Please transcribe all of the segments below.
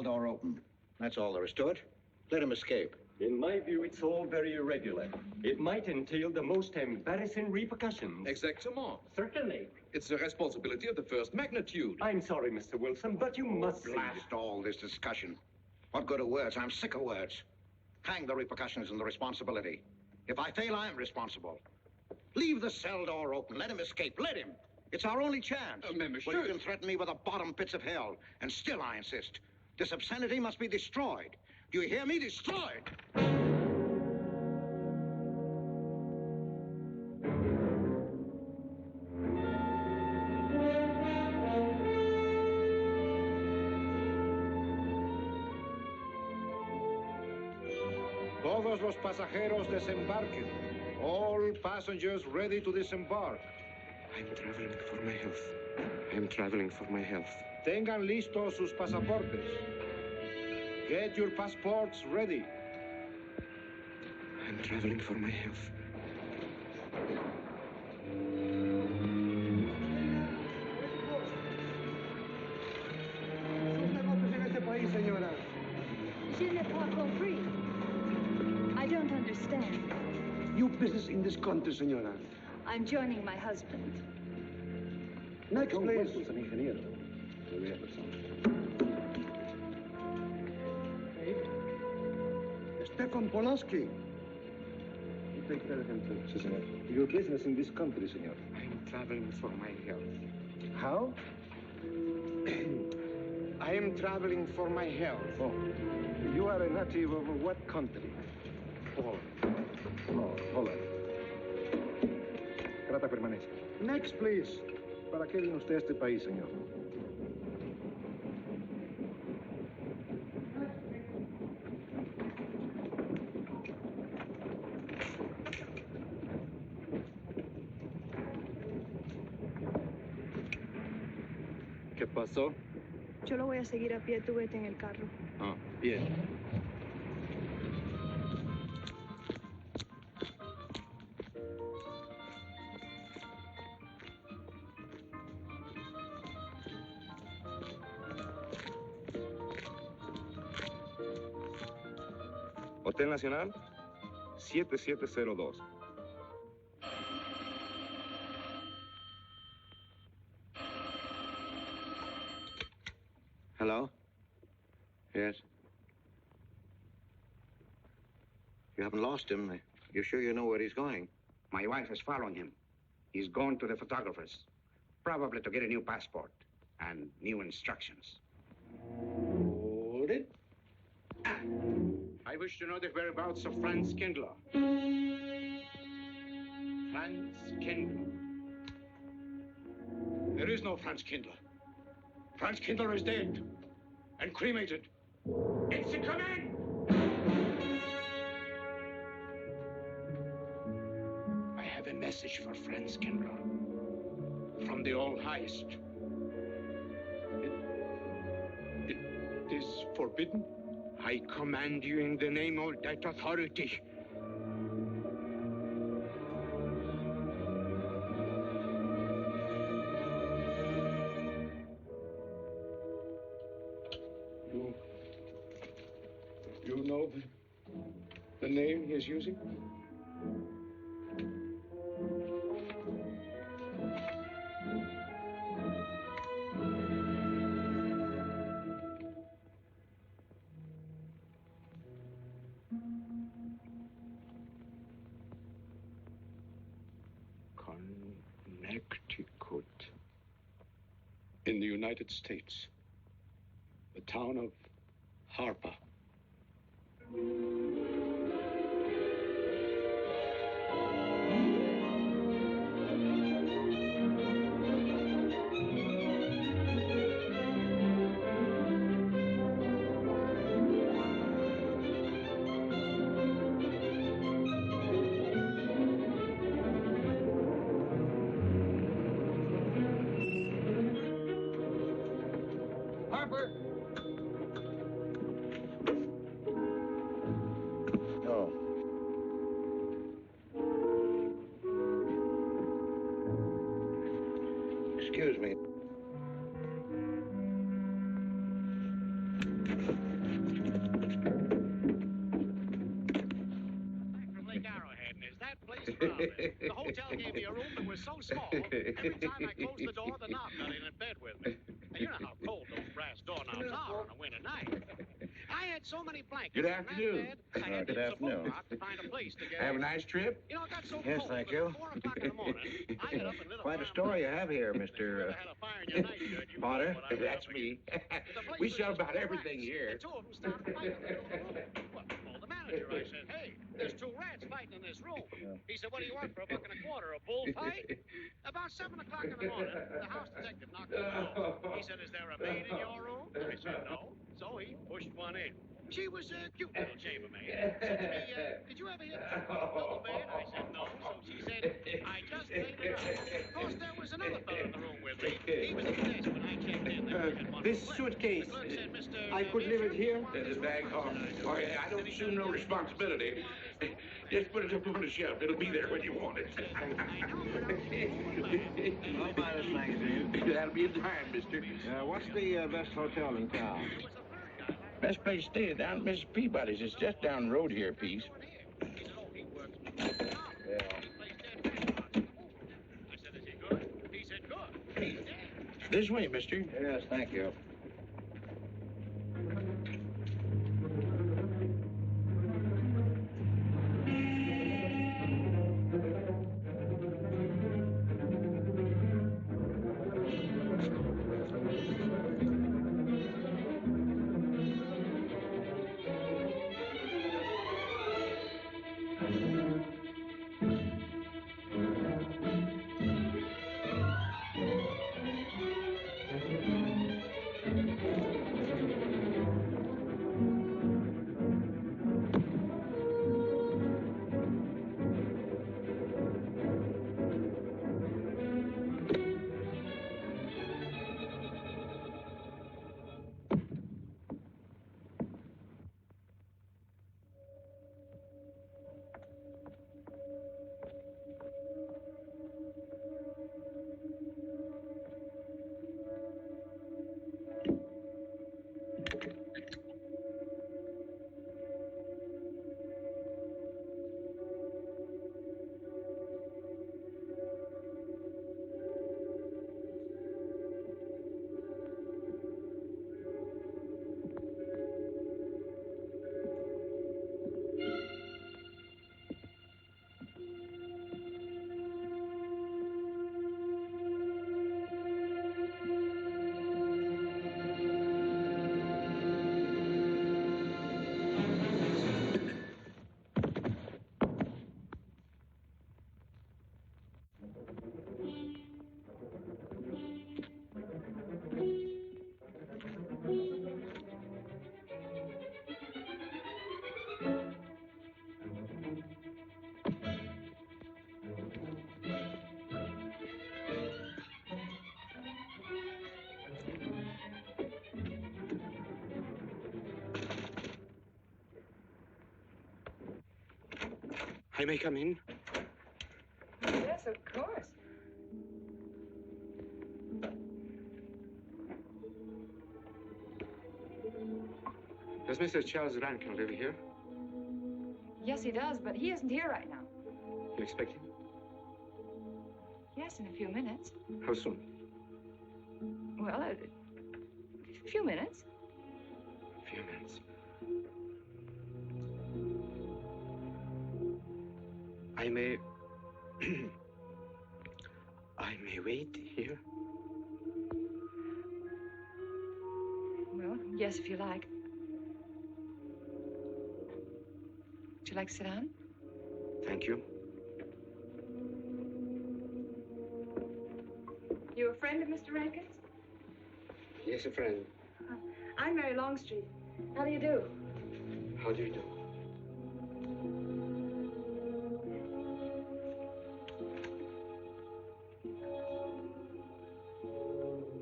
cell door open. That's all there is to it. Let him escape. In my view, it's all very irregular. It might entail the most embarrassing repercussions. Exactement. Certainly. It's a responsibility of the first magnitude. I'm sorry, Mr. Wilson, but you must see. Blast all this discussion. What good are words? I'm sick of words. Hang the repercussions and the responsibility. If I fail, I'm responsible. Leave the cell door open. Let him escape. Let him. It's our only chance. Monsieur. Well, you can threaten me with the bottom pits of hell, and still I insist. This obscenity must be destroyed. Do you hear me? Destroyed! Todos los pasajeros desembarquen. All passengers ready to disembark. I'm traveling for my health. I'm traveling for my health. Tengan listos sus pasaportes. Get your passports ready. I'm traveling for my health. Je n'ai pas compris. I don't understand. You business in this country, senora. I'm joining my husband. Next, please. Stefan Polaski. You take care of him too, senor. Your business in this country, senor. I'm traveling for my health. How? I am traveling for my health. Oh. You are a native of what country? Poland. Oh, Holland. Trata permanece. Next, please. ¿Para qué vino usted a este país, señor? ¿Qué pasó? Yo lo voy a seguir a pie, tú vete en el carro. Ah, bien. Hotel Nacional, 7702. Hello? Yes? You haven't lost him. You're sure you know where he's going? My wife is following him. He's gone to the photographer's, probably to get a new passport and new instructions. Hold it. I wish to know the whereabouts of Franz Kindler. Franz Kindler. There is no Franz Kindler. Franz Kindler is dead and cremated. It's a command! I have a message for Franz Kindler from the All-Highest. It is forbidden? I command you in the name of that authority. You know the name he is using? Connecticut. In the United States. The town of Harper. Harper! Oh. Excuse me. Lake Arrowhead, and is that place crowded? The hotel gave me a room that was so small, every time I closed the door, the knob got in bed with me. And you know how cold those brass doorknobs are on a winter night. I had so many blankets Good in that afternoon. bed, I had Good to use a boat afternoon. rock to find a place to get Have a in. nice trip? You know, it got so Yes, cold thank that you. at 4 o'clock in the morning, I got up and lit a Quite a fire story you myself. have here, If you Mr. ever had a fire in your nightshirt, you Potter. know what I was That's up me. against. The place We was sell just about full of everything rats, here. and two of them started fighting in the middle of the room. Well, I called the manager. I said, hey, there's 2 rats fighting in this room. He said, what do you want for $1.25? A bullfight? About 7 o'clock in the morning, the house detective knocked on the door. He said, is there a maid in your room? I said, no. So he pushed one in. She was a cute little chambermaid. Said to me, did you ever hear the tune of Double Bed? I said, no. So she said, I just made it up. Of course, there was another fellow in the room with me. He was at the desk when I checked in. There we had one This room left. suitcase, The clerk said, Mr. I could leave it here. Mitchell, There's a you want bag. this Oh, room? I said, oh, yeah, I don't assume no responsibility. Just put it up on the shelf. It'll be there when you want it. I'll buy this magazine. That'll be a dime, mister. What's the best hotel in town? Best place to stay down at Mrs. Peabody's. It's just down the road here a piece. This way, mister. Yes, thank you. I may come in? Yes, of course. Does Mr. Charles Rankin live here? Yes, he does, but he isn't here right now. You expect him? Yes, in a few minutes. How soon? Well, a few minutes. A few minutes. I may... I may wait here? Well, yes, if you like. Would you like to sit down? Thank you. You a friend of Mr. Rankin's? Yes, a friend. I'm Mary Longstreet. How do you do? How do you do?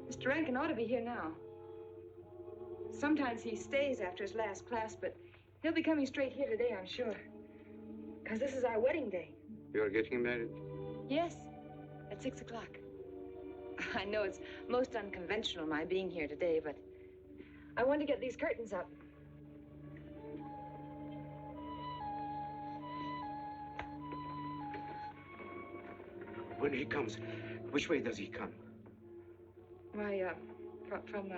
Mr. Rankin ought to be here now. Sometimes he stays after his last class, but he'll be coming straight here today, I'm sure. Because this is our wedding day. You're getting married? Yes, at 6 o'clock. I know it's most unconventional, my being here today, but I want to get these curtains up. When he comes, which way does he come? Why, from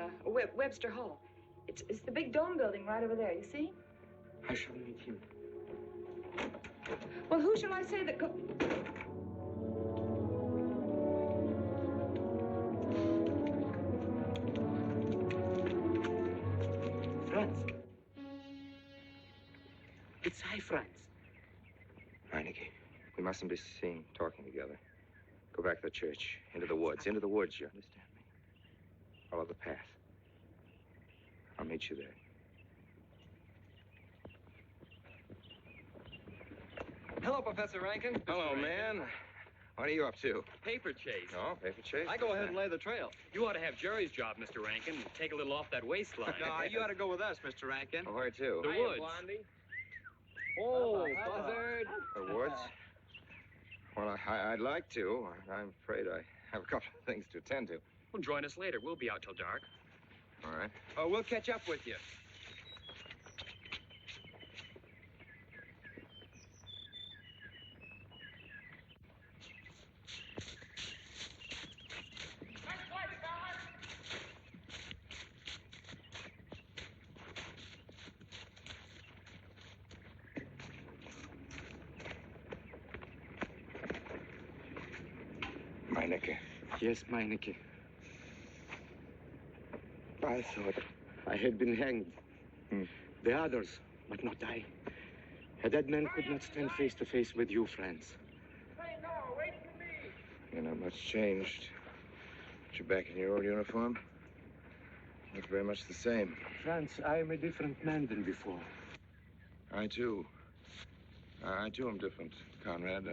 Webster Hall. It's the big dome building right over there, you see? I shall meet him. Well, who shall I say that Franz. It's I, Franz. Meineke, we mustn't be seen talking together. Go back to the church, into the woods, you understand me? Follow the path. I'll meet you there. Hello, Professor Rankin. Hello, man. What are you up to? Paper chase. Oh, paper chase? I go ahead and lay the trail. You ought to have Jerry's job, Mr. Rankin. Take a little off that waistline. No, you ought to go with us, Mr. Rankin. Oh, where to? The woods. Blondie. Oh, Buzzard. The woods? Well, I'd like to. I'm afraid I have a couple of things to attend to. Well, join us later. We'll be out till dark. All right. Oh, we'll catch up with you. Meineke. Yes, Meineke. I thought I had been hanged. The others, but not I. A dead man could not stand face to face with you, Franz. You're not much changed. But you're back in your old uniform. Look very much the same. Franz, I am a different man than before. I, too. I, too, am different, Conrad.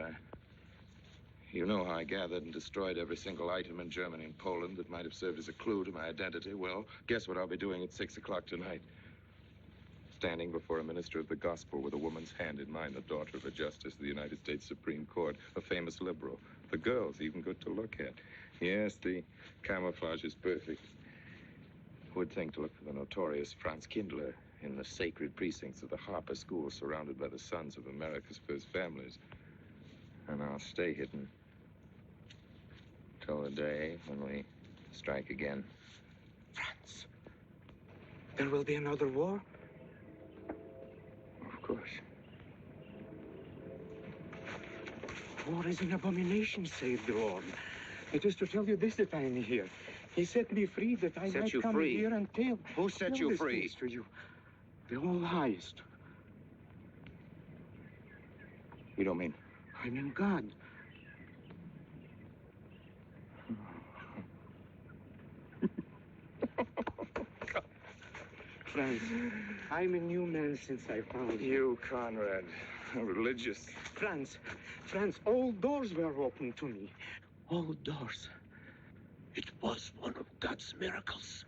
You know how I gathered and destroyed every single item in Germany and Poland that might have served as a clue to my identity. Well, guess what I'll be doing at 6 o'clock tonight? Standing before a minister of the gospel with a woman's hand in mine, the daughter of a justice of the United States Supreme Court, a famous liberal. The girl's even good to look at. Yes, the camouflage is perfect. Who would think to look for the notorious Franz Kindler in the sacred precincts of the Harper School, surrounded by the sons of America's first families? And I'll stay hidden till the day when we strike again. Franz, there will be another war? Of course. War is an abomination, saved the Lord. It is to tell you this that I am here. He set me free that I Set might you come free? here and tell. Who set tell you these free? things to you. The all highest. You don't mean? I mean God. Franz, I'm a new man since I found you. You, Conrad, religious. Franz, all doors were open to me. All doors. It was one of God's miracles.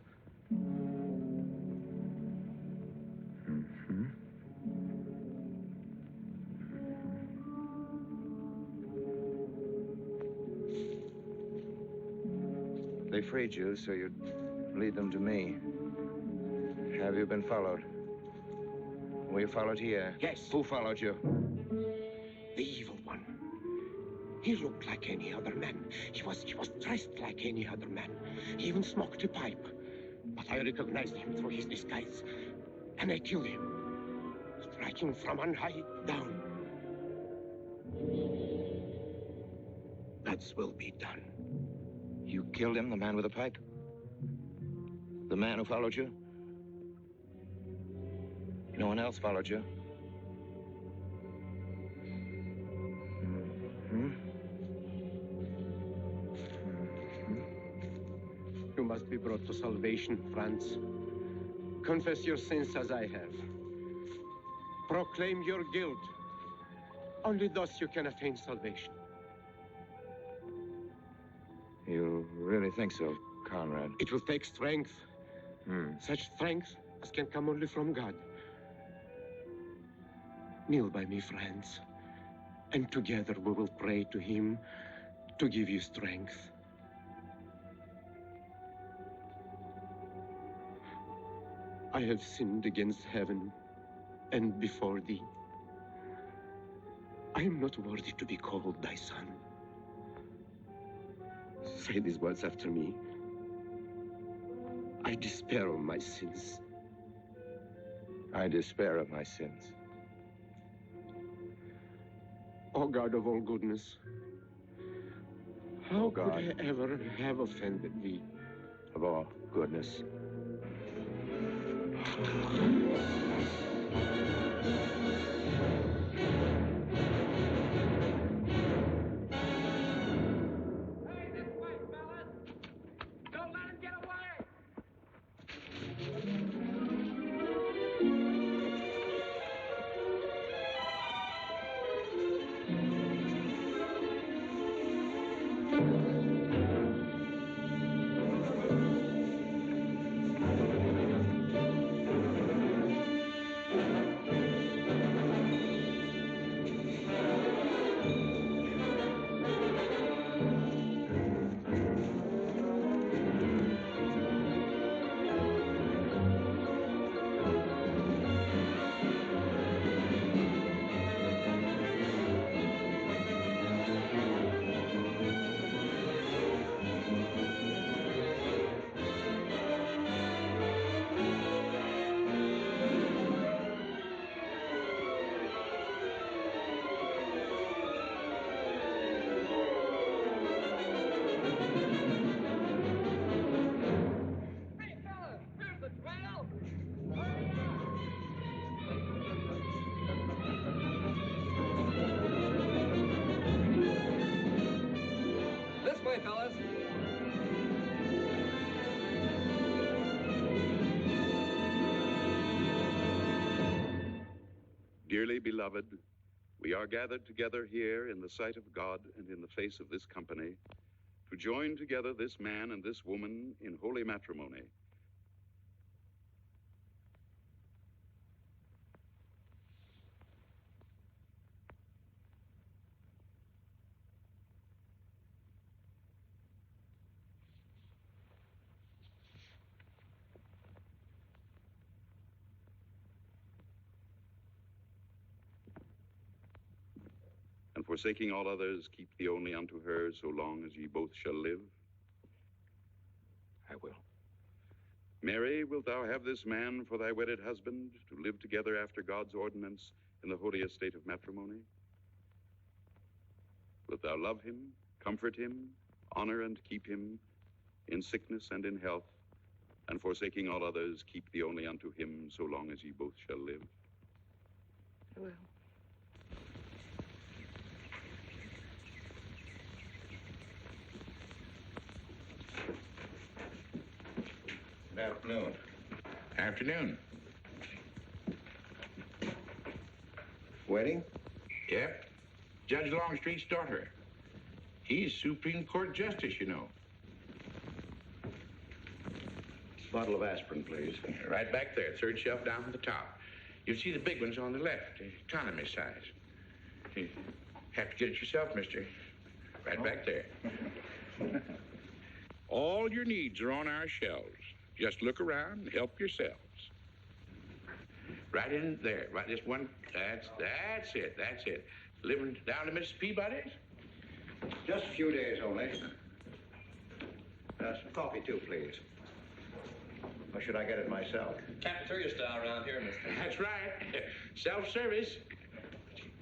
They freed you so you'd lead them to me. Have you been followed? Were you followed here? Yes. Who followed you? The evil one. He looked like any other man. He was dressed like any other man. He even smoked a pipe. But I recognized him through his disguise. And I killed him, striking from on high down. God's will be done. You killed him, the man with the pipe? The man who followed you? No one else followed you? You must be brought to salvation, Franz. Confess your sins as I have. Proclaim your guilt. Only thus you can attain salvation. You really think so, Conrad? It will take strength. Such strength as can come only from God. Kneel by me, Franz, and together we will pray to him to give you strength. I have sinned against heaven and before thee. I am not worthy to be called thy son. say these words after me. I despair of my sins. I despair of my sins. O God of all goodness, how could God. I ever have offended thee? Of all goodness. Don't let him get away! This way, fellas. Dearly beloved, we are gathered together here in the sight of God and in the face of this company to join together this man and this woman in holy matrimony. And forsaking all others, keep thee only unto her, so long as ye both shall live. I will. Mary, wilt thou have this man for thy wedded husband, to live together after God's ordinance in the holy estate of matrimony? Wilt thou love him, comfort him, honor and keep him in sickness and in health, and forsaking all others, keep thee only unto him, so long as ye both shall live? I will. Good afternoon. Afternoon. Wedding? Yep. Judge Longstreet's daughter. He's Supreme Court Justice, you know. Bottle of aspirin, please. Right back there, third shelf down from the top. You'll see the big ones on the left, the economy size. You have to get it yourself, mister. Right back there. All your needs are on our shelves. Just look around and help yourselves. Right in there, right this one. That's it, that's it. Living down to Mrs. Peabody's? Just a few days only. Some coffee, too, please. Or should I get it myself? Cafeteria style around here, mister. That's right. Self-service.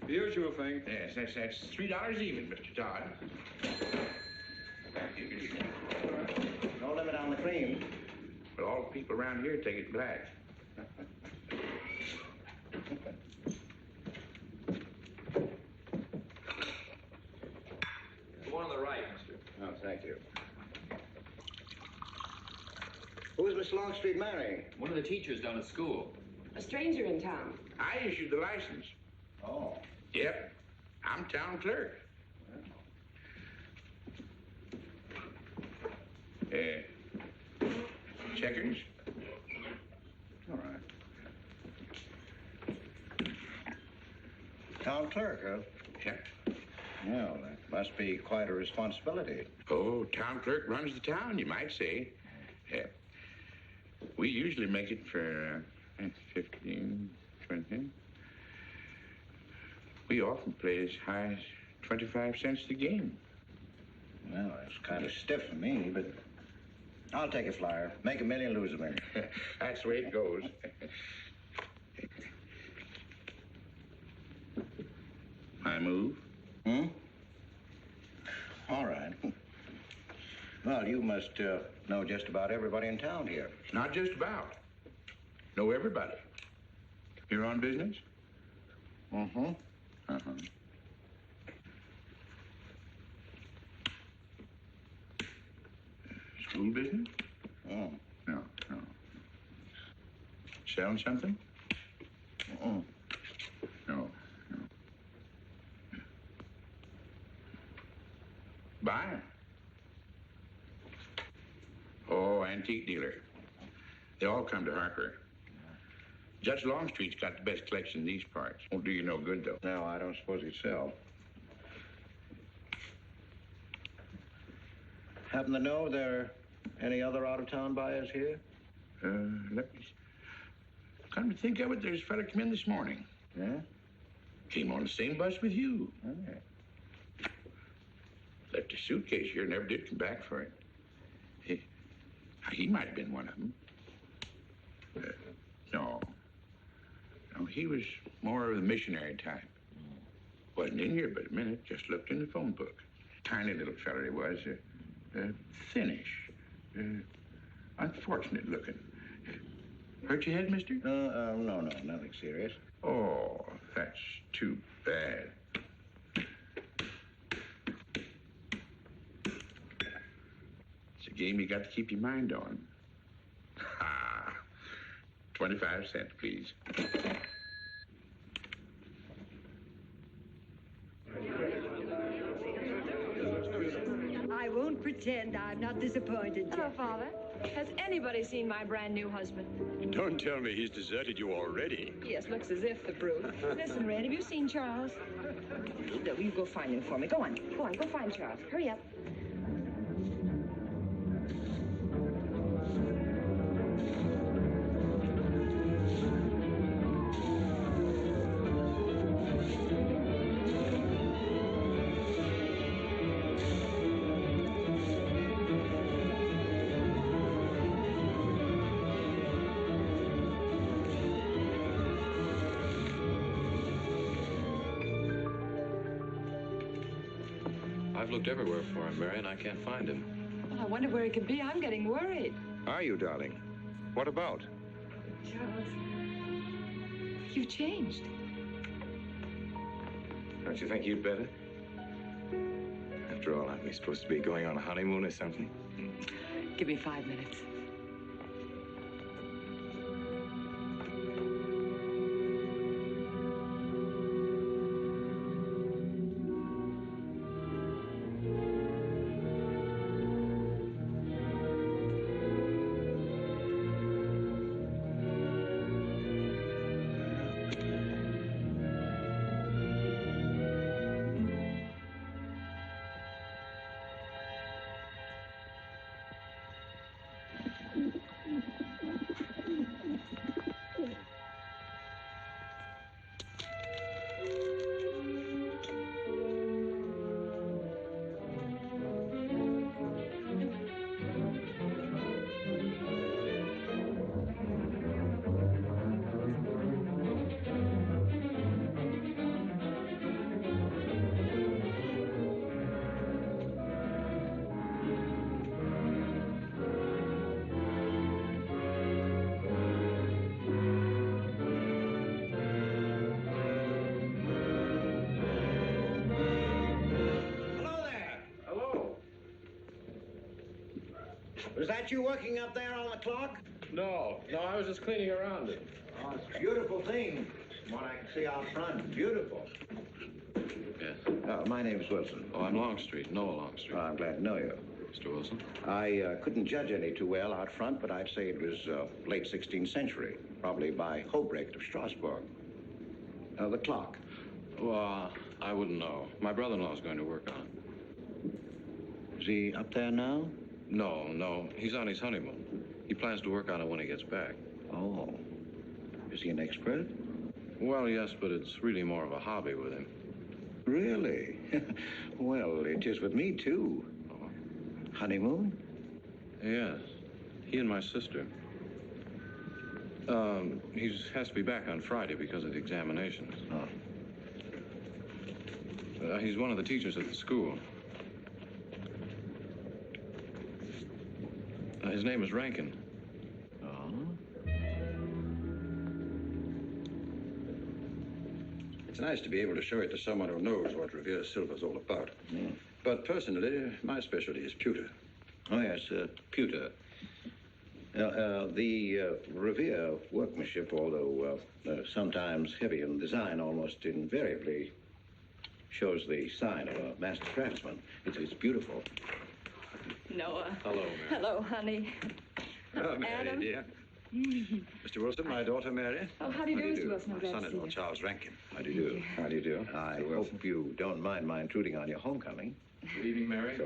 The usual thing. Yes, that's $3 even, Mr. Todd. No limit on the cream. But all the people around here take it black. The one on the right, mister. Oh, thank you. Who is Miss Longstreet marrying? One of the teachers down at school. A stranger in town. I issued the license. Oh. Yep. I'm town clerk. Checkers? All right. Town clerk, huh? Yep. Well, that must be quite a responsibility. Oh, town clerk runs the town, you might say. We usually make it for 15, 20. We often play as high as 25 cents a game. Well, it's kind of stiff for me, but I'll take a flyer. Make $1 million, lose $1 million. That's the way it goes. My move? All right. Well, you must know just about everybody in town here. Not just about. Know everybody. You're on business? Mm-hmm. Uh-huh. School business? Oh. No. Selling something? Mm-mm. No. Buying? Oh, antique dealer. They all come to Harper. Judge Longstreet's got the best collection in these parts. Won't do you no good, though. No, I don't suppose he'd sell. Happen to know there are any other out-of-town buyers here? Let me... Come to think of it, there's a fella come in this morning. Yeah? Came on the same bus with you. Okay. Left a suitcase here, never did come back for it. He might have been one of them. No, he was more of the missionary type. Wasn't in here but a minute, just looked in the phone book. Tiny little fella he was, thinnish, unfortunate looking. Hurt your head, mister? No, nothing serious. Oh, that's too bad. It's a game you got to keep your mind on. 25 cents, please. I won't pretend I'm not disappointed, Hello, Jeff. Father. Has anybody seen my brand new husband? Don't tell me he's deserted you already. Yes, looks as if, the brute. Listen, Red, have you seen Charles? No, you go find him for me. Go on, go find Charles. Hurry up. I've looked everywhere for him, Mary, and I can't find him. Well, I wonder where he could be. I'm getting worried. Are you, darling? What about? Charles, you've changed. Don't you think you'd better? After all, aren't we supposed to be going on a honeymoon or something? Give me 5 minutes. Was that you working up there on the clock? No, I was just cleaning around it. Oh, it's a beautiful thing. What I can see out front. Beautiful. Yes. My name's Wilson. Oh, I'm Longstreet, Noah Longstreet. I'm glad to know you. Mr. Wilson? I couldn't judge any too well out front, but I'd say it was late 16th century, probably by Hobrecht of Strasbourg. The clock. Well, I wouldn't know. My brother-in-law's going to work on it. Is he up there now? No. He's on his honeymoon. He plans to work on it when he gets back. Oh. Is he an expert? Well, yes, but it's really more of a hobby with him. Really? Well, it is with me, too. Oh, Honeymoon? Yes. He and my sister. He has to be back on Friday because of the examinations. Oh. He's one of the teachers at the school. His name is Rankin. Oh? It's nice to be able to show it to someone who knows what Revere Silver's all about. Mm. But personally, my specialty is pewter. Oh, yes, pewter. The Revere workmanship, although sometimes heavy in design, almost invariably shows the sign of a master craftsman. It's beautiful. Noah. Hello, Mary. Hello, honey. Oh, Mary, Adam. dear. Mr. Wilson, my daughter, Mary. Oh, how do you do, Mr. Wilson? I'm My glad to see son-in-law, you. Charles Rankin. How do you do? How do you do? I hope you don't mind my intruding on your homecoming. Good evening, Mary.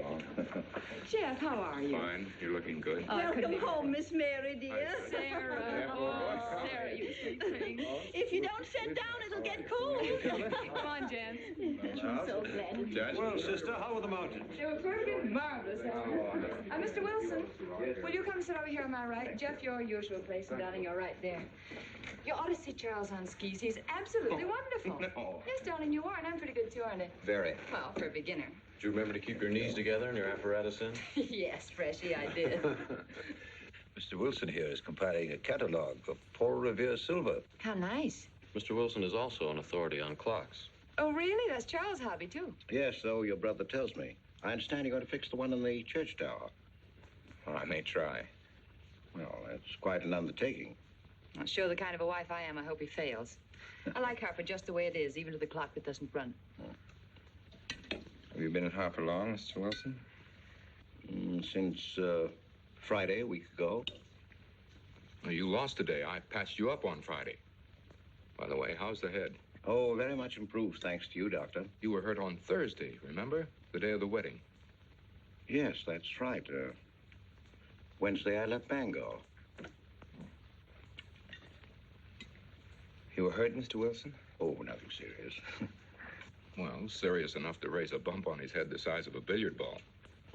Jeff, how are you? Fine. You're looking good. Oh, I couldn't Welcome be home, Miss Mary, dear. Sarah. Oh, Sarah, you sweet thing. If you don't sit down, it'll get cold. Come on, Jan. I'm so glad to Judge? Well, sister, how were the mountains? They were perfectly marvelous. Mr. Wilson, will you come sit over here on my right? Jeff, your usual place, and darling, you're right there. You ought to see Charles on skis. He's absolutely wonderful. No. Yes, darling, you are, and I'm pretty good too, aren't I? Very. Well, for a beginner. Do you remember to keep your knees together and your apparatus in? Yes, Freshy, I did. Mr. Wilson here is compiling a catalog of Paul Revere Silver. How nice. Mr. Wilson is also an authority on clocks. Oh, really? That's Charles' hobby, too. Yes, so your brother tells me. I understand you're going to fix the one in the church tower. Well, I may try. Well, that's quite an undertaking. I'll show the kind of a wife I am. I hope he fails. I like Harper just the way it is, even to the clock that doesn't run. Have you been at Harper long, Mr. Wilson? Since Friday, a week ago. Well, you lost today. I patched you up on Friday. By the way, how's the head? Oh, very much improved, thanks to you, Doctor. You were hurt on Thursday, remember? The day of the wedding. Yes, that's right. Wednesday, I left Bangor. You were hurt, Mr. Wilson? Oh, nothing serious. Well, serious enough to raise a bump on his head the size of a billiard ball.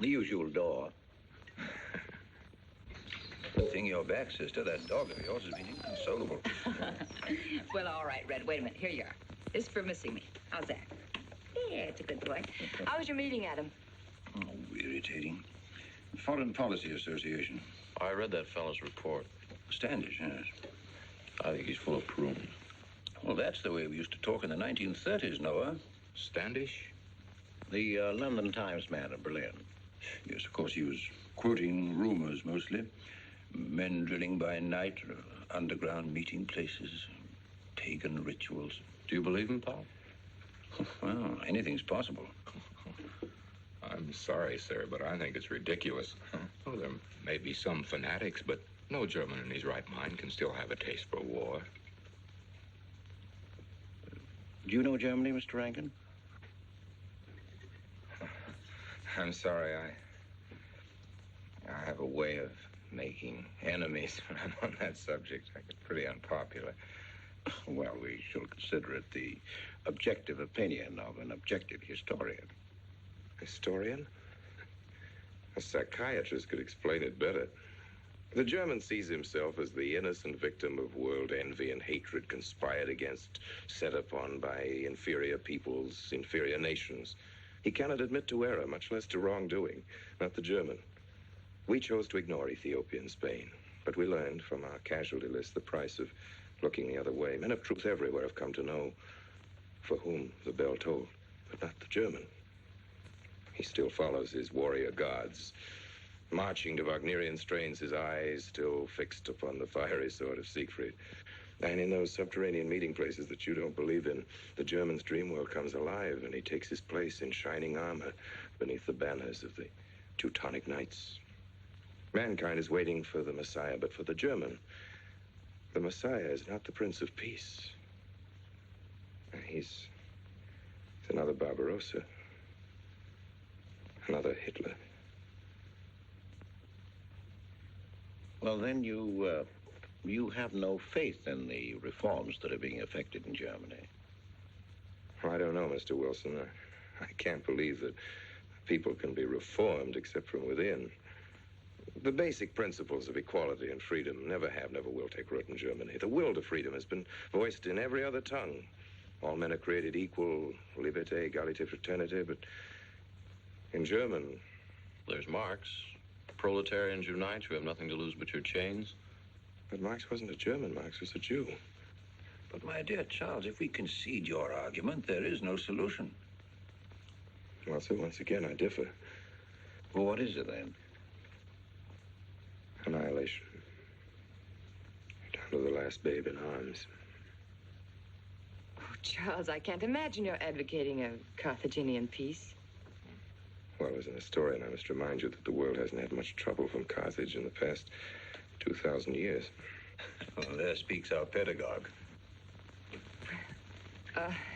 The usual door. Good thing you're back, sister. That dog of yours has been inconsolable. Well, all right, Red. Wait a minute. Here you are. This is for missing me. How's that? Yeah, it's a good boy. How was your meeting, Adam? Oh, irritating. Foreign Policy Association. I read that fellow's report. Standish, yes. I think he's full of prunes. Well, that's the way we used to talk in the 1930s, Noah. Standish? The London Times man in Berlin. Yes, of course, he was quoting rumors mostly. Men drilling by night, underground meeting places, pagan rituals. Do you believe him, Paul? Well, anything's possible. I'm sorry, sir, but I think it's ridiculous. Oh, there may be some fanatics, but no German in his right mind can still have a taste for war. Do you know Germany, Mr. Rankin? I'm sorry, I have a way of making enemies when I'm on that subject. I get pretty unpopular. Well, we shall consider it the objective opinion of an objective historian. Historian? A psychiatrist could explain it better. The German sees himself as the innocent victim of world envy and hatred conspired against, set upon by inferior peoples, inferior nations. He cannot admit to error, much less to wrongdoing. Not the German. We chose to ignore Ethiopia and Spain, but we learned from our casualty list the price of looking the other way. Men of truth everywhere have come to know for whom the bell tolled, but not the German. He still follows his warrior gods, marching to Wagnerian strains, his eyes still fixed upon the fiery sword of Siegfried. And in those subterranean meeting places that you don't believe in, the German's dream world comes alive, and he takes his place in shining armor beneath the banners of the Teutonic Knights. Mankind is waiting for the Messiah, but for the German, the Messiah is not the Prince of Peace. He's another Barbarossa, another Hitler. Well, then you have no faith in the reforms that are being effected in Germany. Well, I don't know, Mr. Wilson. I can't believe that people can be reformed except from within. The basic principles of equality and freedom never have, never will take root in Germany. The will to freedom has been voiced in every other tongue. All men are created equal, liberté, égalité, fraternité, but in German... There's Marx. Proletarians unite, you have nothing to lose but your chains. But Marx wasn't a German, Marx was a Jew. But, my dear Charles, if we concede your argument, there is no solution. Well, sir, once again, I differ. Well, what is it, then? Annihilation. Down to the last babe in arms. Oh, Charles, I can't imagine you're advocating a Carthaginian peace. Well, as an historian, I must remind you that the world hasn't had much trouble from Carthage in the past 2,000 years. Well, there speaks our pedagogue.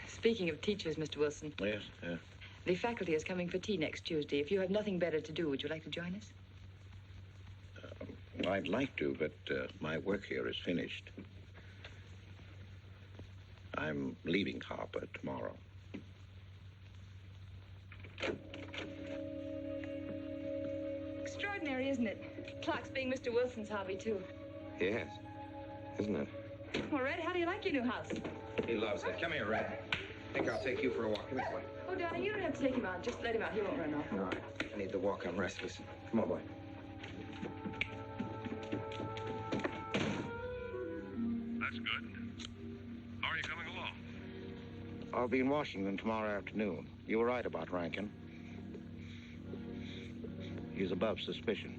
Speaking of teachers, Mr. Wilson. Yes, yeah. The faculty is coming for tea next Tuesday. If you have nothing better to do, would you like to join us? I'd like to, but my work here is finished. I'm leaving Harper tomorrow. Extraordinary, isn't it? Clocks being Mr. Wilson's hobby, too. Yes, isn't it? Well, Red, how do you like your new house? He loves it. Come here, Red. I think I'll take you for a walk. Come this way. Oh, darling, you don't have to take him out. Just let him out. He won't run off. All right. I need the walk. I'm restless. Come on, boy. That's good. How are you coming along? I'll be in Washington tomorrow afternoon. You were right about Rankin. He's above suspicion.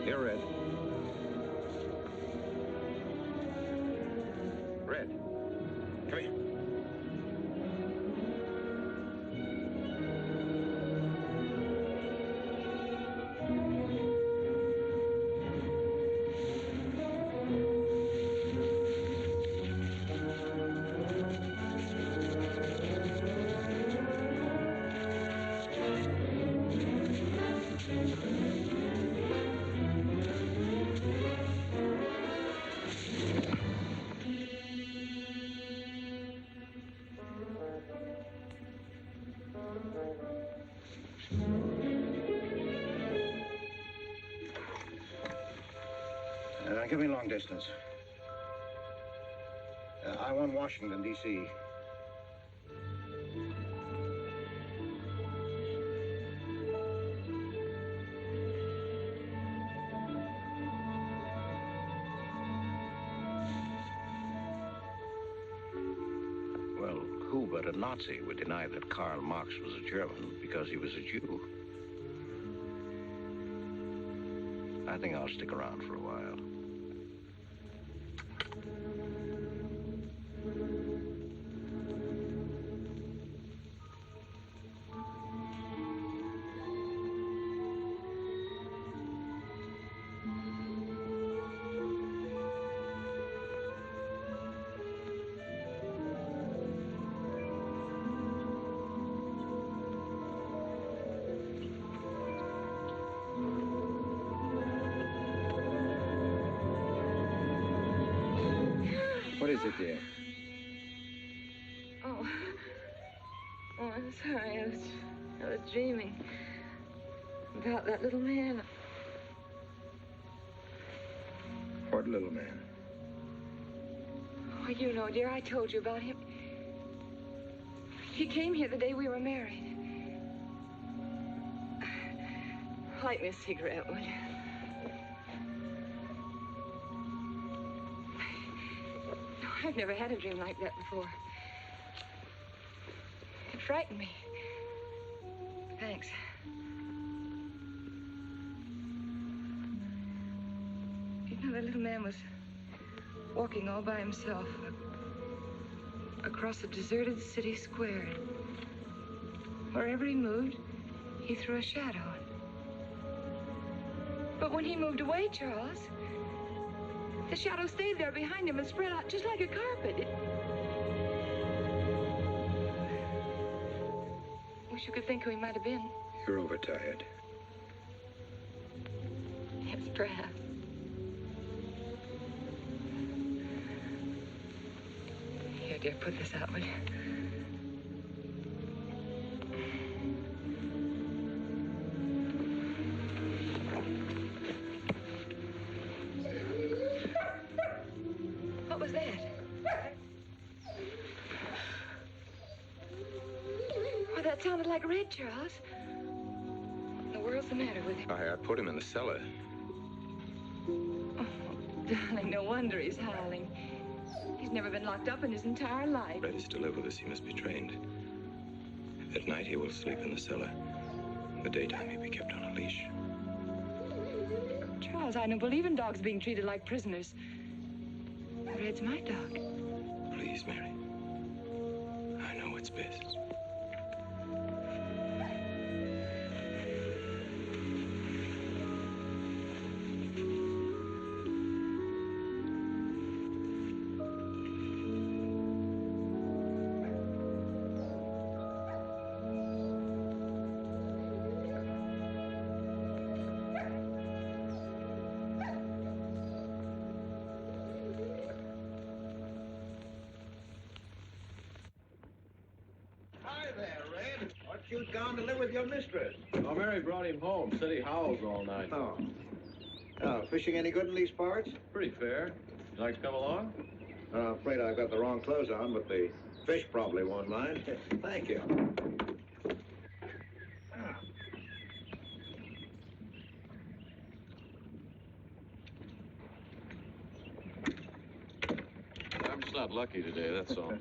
Here, Red. Red. Come here. Give me long distance. I want Washington, D.C. Well, who but a Nazi would deny that Karl Marx was a German because he was a Jew? I think I'll stick around for a while. What is it, dear? Oh, I'm sorry. I was dreaming about that little man. What little man? Oh, you know, dear, I told you about him. He came here the day we were married. Light me a cigarette, would you? I've never had a dream like that before. It frightened me. Thanks. You know, the little man was walking all by himself across across a deserted city square. Wherever he moved, he threw a shadow. But when he moved away, Charles, the shadow stayed there behind him and spread out just like a carpet. Wish you could think who he might have been. You're overtired. Yes, perhaps. Here, dear, put this out, will you? What was that? Oh, that sounded like Red, Charles. What in the world's the matter with him? I put him in the cellar. Oh, darling, no wonder he's howling. He's never been locked up in his entire life. Red is to live with us. He must be trained. At night, he will sleep in the cellar. In the daytime, he'll be kept on a leash. Charles, I don't believe in dogs being treated like prisoners. Red's my dog. Please, Mary. I know what's best. You've gone to live with your mistress. Oh, Mary brought him home. Said he howls all night. Oh. Oh, fishing any good in these parts? Pretty fair. You like to come along? I'm afraid I've got the wrong clothes on, but the fish probably won't mind. Thank you. I'm just not lucky today, that's all.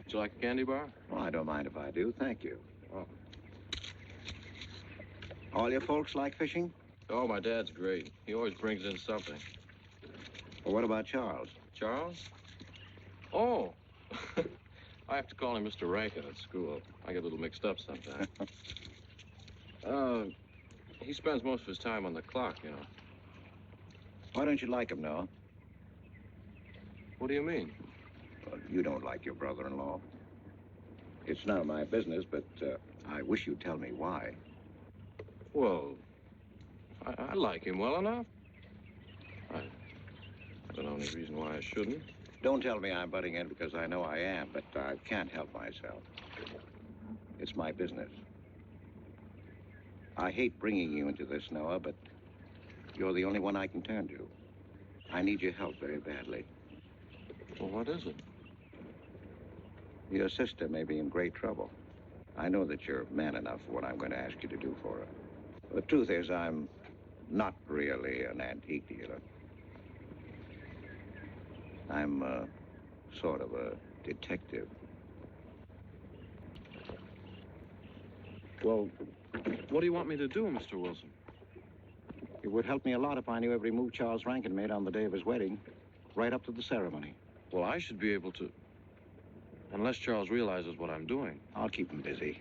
Would you like a candy bar? Well, I don't mind if I do. Thank you. Oh. All your folks like fishing? Oh, my dad's great. He always brings in something. Well, what about Charles? Charles? Oh. I have to call him Mr. Rankin at school. I get a little mixed up sometimes. He spends most of his time on the clock, you know. Why don't you like him, Noah? What do you mean? Well, you don't like your brother-in-law. It's none of my business, but I wish you'd tell me why. Well, I like him well enough. I don't know any reason why I shouldn't. Don't tell me I'm butting in because I know I am, but I can't help myself. It's my business. I hate bringing you into this, Noah, but you're the only one I can turn to. I need your help very badly. Well, what is it? Your sister may be in great trouble. I know that you're man enough for what I'm going to ask you to do for her. The truth is, I'm not really an antique dealer. I'm sort of a detective. Well, what do you want me to do, Mr. Wilson? It would help me a lot if I knew every move Charles Rankin made on the day of his wedding, right up to the ceremony. Well, I should be able to, unless Charles realizes what I'm doing. I'll keep him busy.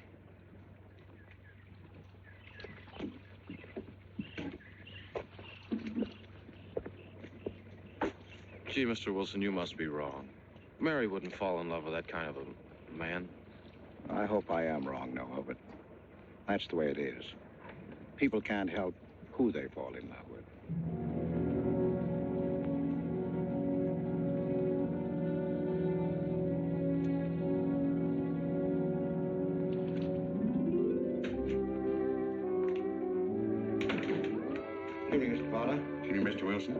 Gee, Mr. Wilson, you must be wrong. Mary wouldn't fall in love with that kind of a man. I hope I am wrong, Noah, but that's the way it is. People can't help who they fall in love with. Evening, Mr. Potter. Evening, Mr. Wilson.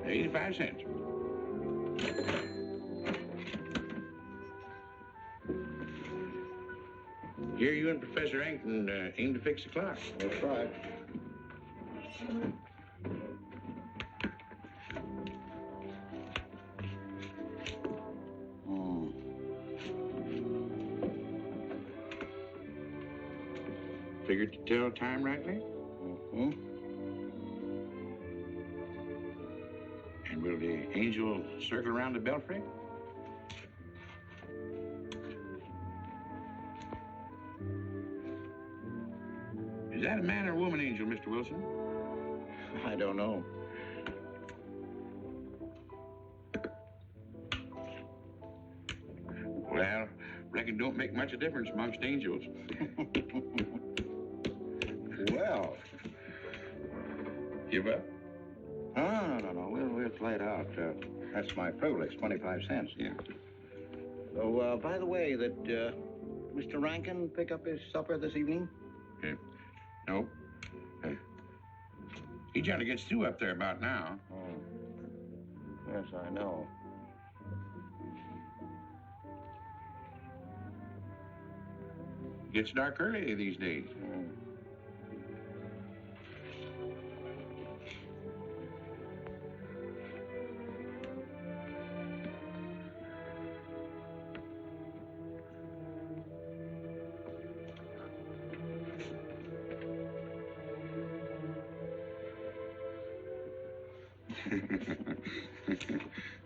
85 cents. Here you and Professor Rankin aim to fix the clock. That's right. Figured to tell time rightly? Mm-hmm. Will the angel circle around the belfry? Is that a man or a woman angel, Mr. Wilson? I don't know. Well, reckon don't make much of a difference amongst angels. Well. Give up? No. We'll play it out. That's my privilege, 25 cents. Yeah. So, by the way, did Mr. Rankin pick up his supper this evening? No. He generally gets through up there about now. Oh. Yes, I know. Gets dark early these days.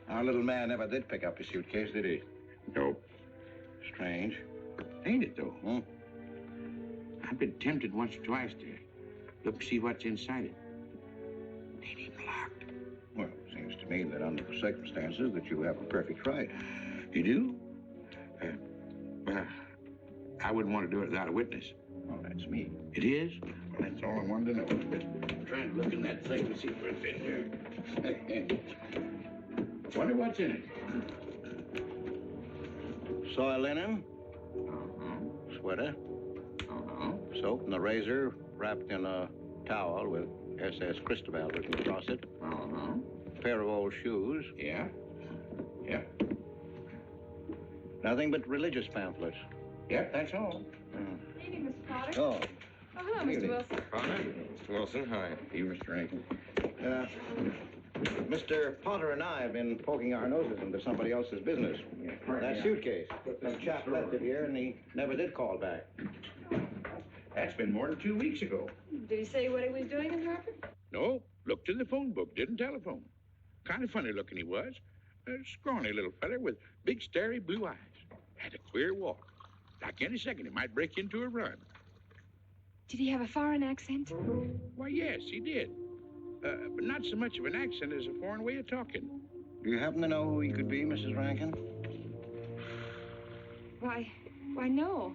Our little man never did pick up his suitcase, did he? Nope. Strange. Ain't it, though? I've been tempted once or twice to look and see what's inside it. Ain't even locked. Well, it seems to me that under the circumstances that you have a perfect right. You do? Well, I wouldn't want to do it without a witness. Oh, that's me. It is? Well, that's all I wanted to know. I'm trying to look in that thing to see if it's in here. Wonder what's in it. Soil linen, sweater, soap, and a razor wrapped in a towel with SS Cristobal written across it. A pair of old shoes. Yeah. Nothing but religious pamphlets. Yep, that's all. Good evening, Mr. Potter. Oh. Oh, hello, Mr. Wilson. Connor? Mr. Wilson, hi. You, Mr. Rankin. Mr. Potter and I have been poking our noses into somebody else's business. That suitcase. Some chap left it here, and he never did call back. That's been more than 2 weeks ago. Did he say what he was doing in Hartford? No, looked in the phone book, didn't telephone. Kind of funny looking he was. A scrawny little feller with big, starry blue eyes. Had a queer walk. Like any second, he might break into a run. Did he have a foreign accent? Why, yes, he did. But not so much of an accent as a foreign way of talking. Do you happen to know who he could be, Mrs. Rankin? Why, no.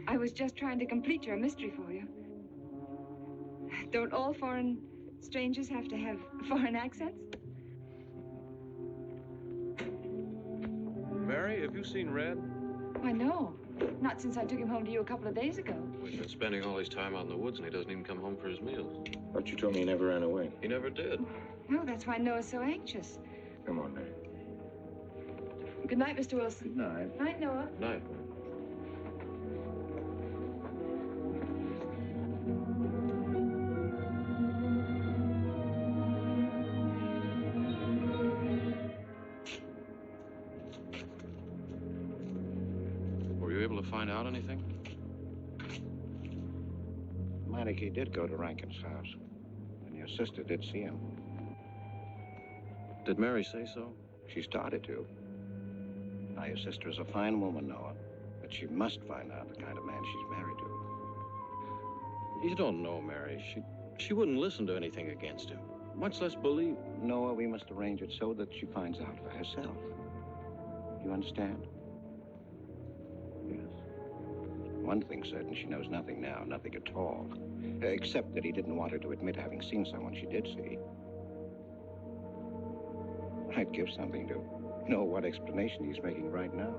I was just trying to complete your mystery for you. Don't all foreign strangers have to have foreign accents? Mary, have you seen Red? Why, no. Not since I took him home to you a couple of days ago. We've been spending all his time out in the woods, and he doesn't even come home for his meals. But you told me he never ran away. He never did. No, that's why Noah's so anxious. Come on, Mary. Good night, Mr. Wilson. Good night. Night, Noah. Night. Find out anything? Meineke did go to Rankin's house, and your sister did see him. Did Mary say so? She started to. Now, your sister is a fine woman, Noah, but she must find out the kind of man she's married to. You don't know Mary. She wouldn't listen to anything against him, much less believe. Noah, we must arrange it so that she finds out for herself. You understand? One thing's certain, she knows nothing now, nothing at all. Except that he didn't want her to admit having seen someone she did see. I'd give something to know what explanation he's making right now.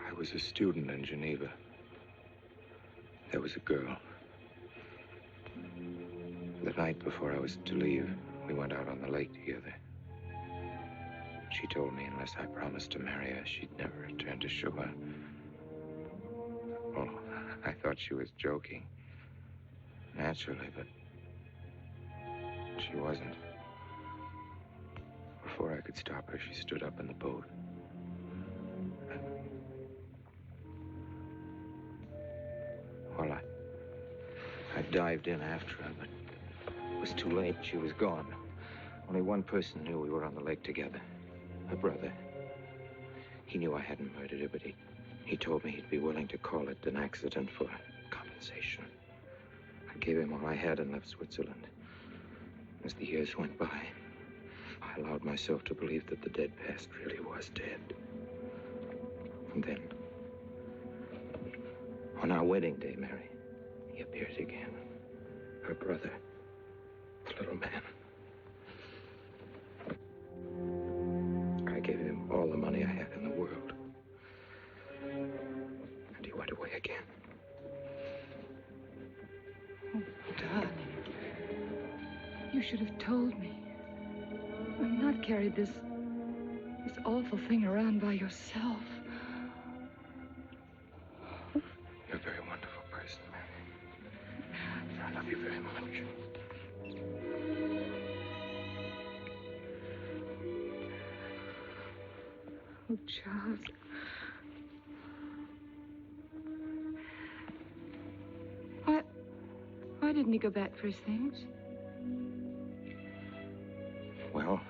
I was a student in Geneva. There was a girl. The night before I was to leave, we went out on the lake together. She told me unless I promised to marry her, she'd never return to shore. Oh, I thought she was joking. Naturally, but she wasn't. Before I could stop her, she stood up in the boat. Well, I dived in after her, but it was was too late. She was gone. Only one person knew we were on the lake together. Her brother. He knew I hadn't murdered her, but he told me he'd be willing to call it an accident for compensation. I gave him all I had and left Switzerland. As the years went by, I allowed myself to believe that the dead past really was dead. And then, on our wedding day, Mary, he appeared again. Her brother, the little man. I gave him all the money I had in the world. And he went away again. Oh, darling. You should have told me. And not carried this awful thing around by yourself. You're a very wonderful person, Mary. I love you very much. Oh, Charles. Why didn't he go back for his things? Well,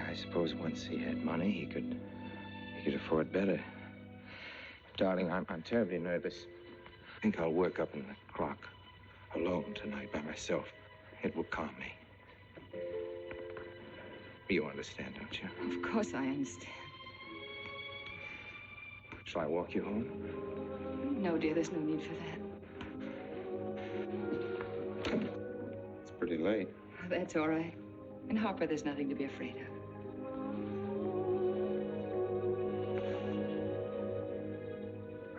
I suppose once he had money, he could afford better. Darling, I'm terribly nervous. I think I'll work up in the clock alone tonight by myself. It will calm me. You understand, don't you? Of course I understand. Shall I walk you home? No, dear, there's no need for that. It's pretty late. That's all right. In Harper, there's nothing to be afraid of.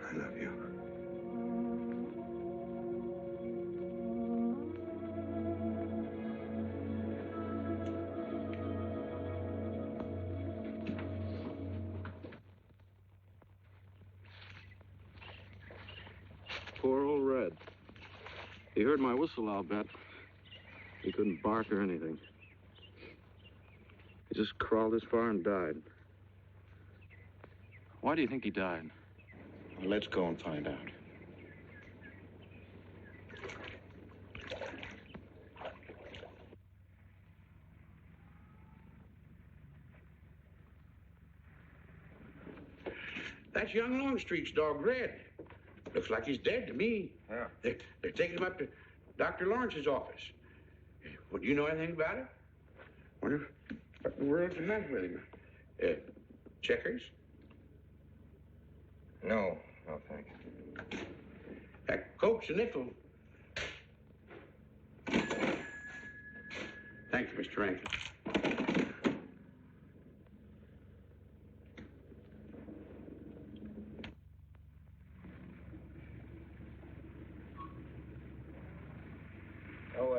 I love you. Poor old Red. He heard my whistle, I'll bet. He couldn't bark or anything. He just crawled this far and died. Why do you think he died? Well, let's go and find out. That's young Longstreet's dog, Red. Looks like he's dead to me. Yeah. They're taking him up to Dr. Lawrence's office. Well, do you know anything about it? Wonder what in the world's the matter with him? Checkers? No, thank you. Coke's a nickel. Thank you, Mr. Rankin.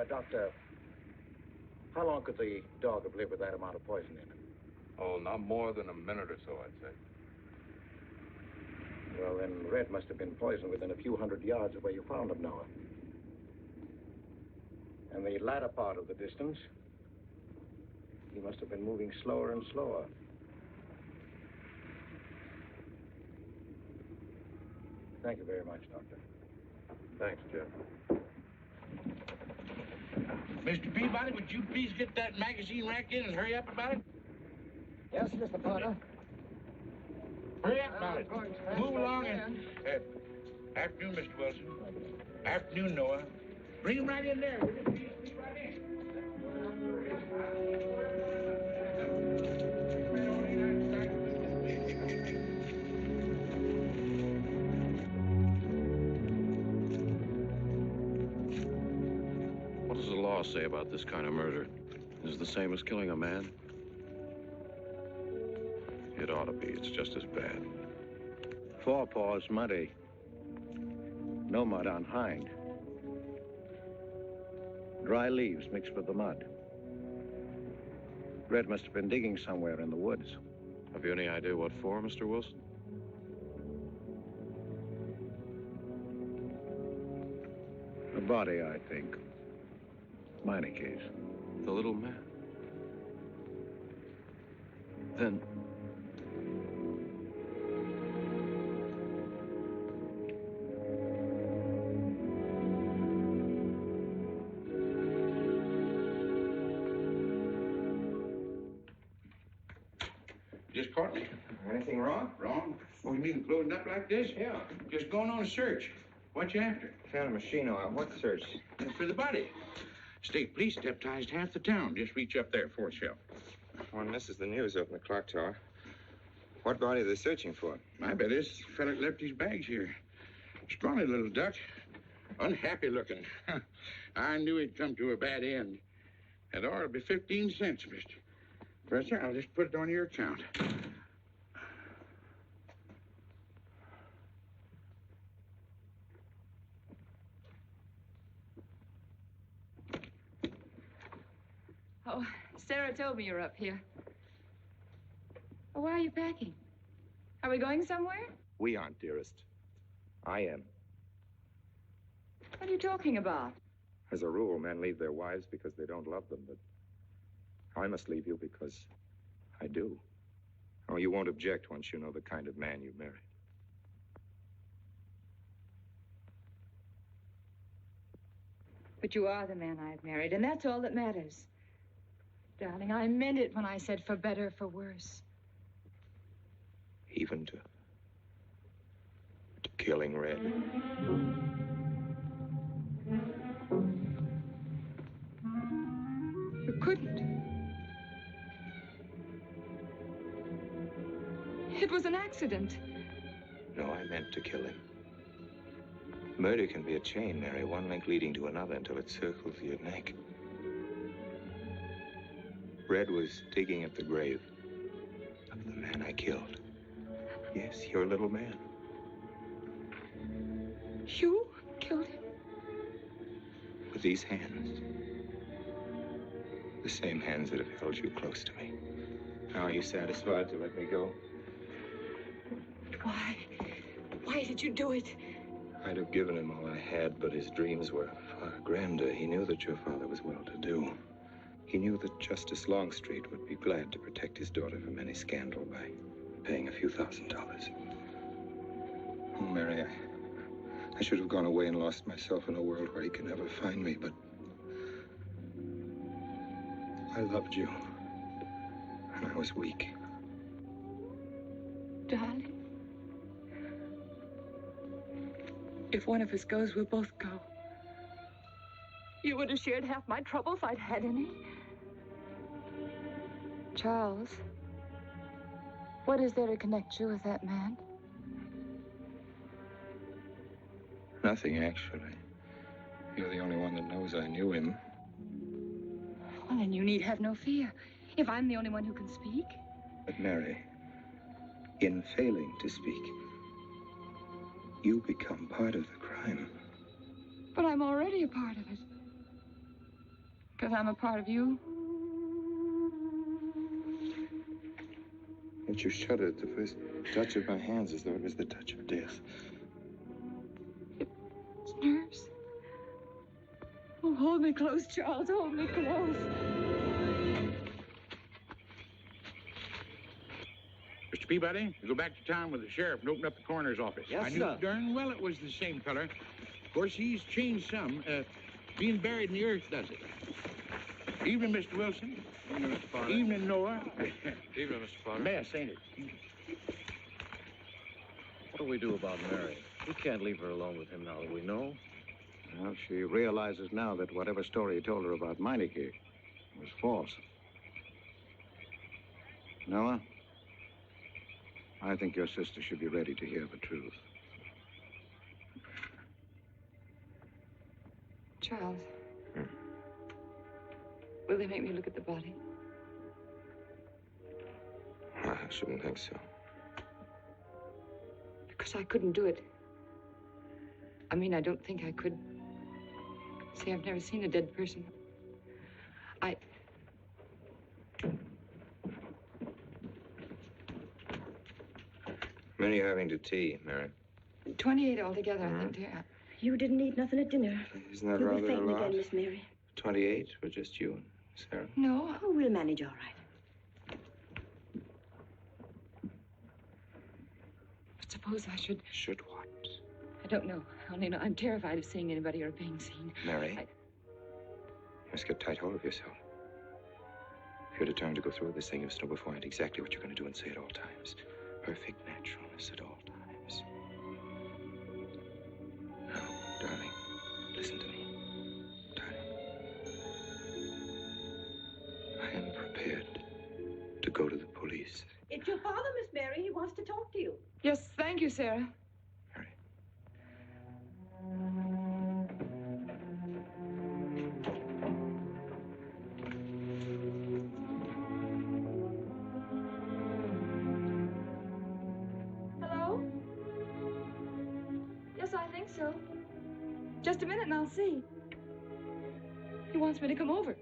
Doctor, how long could the dog have lived with that amount of poison in it? Oh, not more than a minute or so, I'd say. Well, then Red must have been poisoned within a few hundred yards of where you found him, Noah. And the latter part of the distance, he must have been moving slower and slower. Thank you very much, Doctor. Thanks, Jeff. Mr. Peabody, would you please get that magazine rack in and hurry up about it? Yes, Mr. Potter. Hurry up about it. Move along and... afternoon, Mr. Wilson. Afternoon, Noah. Bring him right in there. Will you please? Right in. What does the law say about this kind of murder? Is it the same as killing a man? It ought to be. It's just as bad. Forepaws muddy. No mud on hind. Dry leaves mixed with the mud. Red must have been digging somewhere in the woods. Have you any idea what for, Mr. Wilson? A body, I think. Minor case. The little man? Then... caught me. Anything wrong? Wrong? Oh, you mean loading up like this? Yeah. Just going on a search. What you after? Found a machine out. What search? For the body. State police deputized half the town. Just reach up there, fourth shelf. One misses the news up in the clock tower. What body are they searching for? I bet this fella left his bags here. Scrawny little duck. Unhappy looking. I knew he'd come to a bad end. That ought to be 15 cents, mister. Professor, I'll just put it on your account. Oh, Sarah told me you're up here. Oh, why are you packing? Are we going somewhere? We aren't, dearest. I am. What are you talking about? As a rule, men leave their wives because they don't love them, but I must leave you because I do. Oh, you won't object once you know the kind of man you married. But you are the man I've married, and that's all that matters. Darling, I meant it when I said for better, for worse. Even to killing Red. You couldn't. It was an accident. No, I meant to kill him. Murder can be a chain, Mary, one link leading to another until it circles your neck. Red was digging at the grave of the man I killed. Yes, your little man. You killed him? With these hands. The same hands that have held you close to me. Now, are you satisfied to let me go? Why? Why did you do it? I'd have given him all I had, but his dreams were far grander. He knew that your father was well-to-do. He knew that Justice Longstreet would be glad to protect his daughter from any scandal by paying a few $1,000s. Oh, Mary, I should have gone away and lost myself in a world where he could never find me, but I loved you, and I was weak. Darling, if one of us goes, we'll both go. You would have shared half my trouble if I'd had any. Charles, what is there to connect you with that man? Nothing, actually. You're the only one that knows I knew him. Well, then you need have no fear. If I'm the only one who can speak. But Mary, in failing to speak, you become part of the crime. But I'm already a part of it. Because I'm a part of you. Yet you shuddered at the first touch of my hands as though it was the touch of death. It's nerves. Oh, hold me close, Charles. Hold me close. Mr. Peabody, you go back to town with the sheriff and open up the coroner's office. Yes, I knew sir. darn well it was the same feller. Of course, he's changed some. Being buried in the earth does it. Evening, Mr. Wilson. Evening, Mr. Potter. Evening, Noah. Evening, Mr. Potter. Mess, ain't it? What do we do about Mary? We can't leave her alone with him now that we know. Well, she realizes now that whatever story he told her about Meineke was false. Noah, I think your sister should be ready to hear the truth. Charles. Will they make me look at the body? I shouldn't think so. Because I couldn't do it. I mean, I don't think I could. See, I've never seen a dead person. Many are having to tea, Mary. 28 altogether, I think, dear. You didn't eat nothing at dinner. Isn't that You'll rather be fainting a lot? again, Miss Mary. 28 for just you and Sarah? No. Oh, we'll manage all right. But suppose I should... Should what? I don't know. I only know I'm terrified of seeing anybody or being seen. Mary, you must get tight hold of yourself. If you're determined to go through with this thing, you must know beforehand exactly what you're going to do and say at all times. Perfect naturalness at all times. Now, darling, listen to me. Darling. I am prepared to go to the police. It's your father, Miss Mary. He wants to talk to you. Yes, thank you, Sarah. Hello? Yes, I think so. Just a minute and I'll see. He wants me to come over.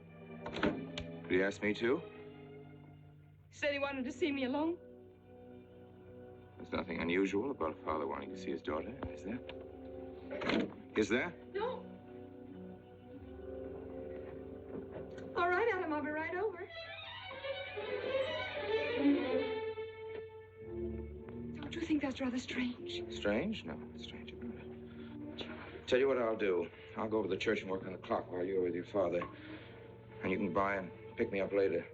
Did he ask me to? He said he wanted to see me alone. There's nothing unusual about a father wanting to see his daughter, is there? Is there? No. All right, Adam, I'll be right over. Don't you think that's rather strange? Strange? No, it's strange about it. Tell you what I'll do. I'll go over to the church and work on the clock while you're with your father. And you can by and pick me up later.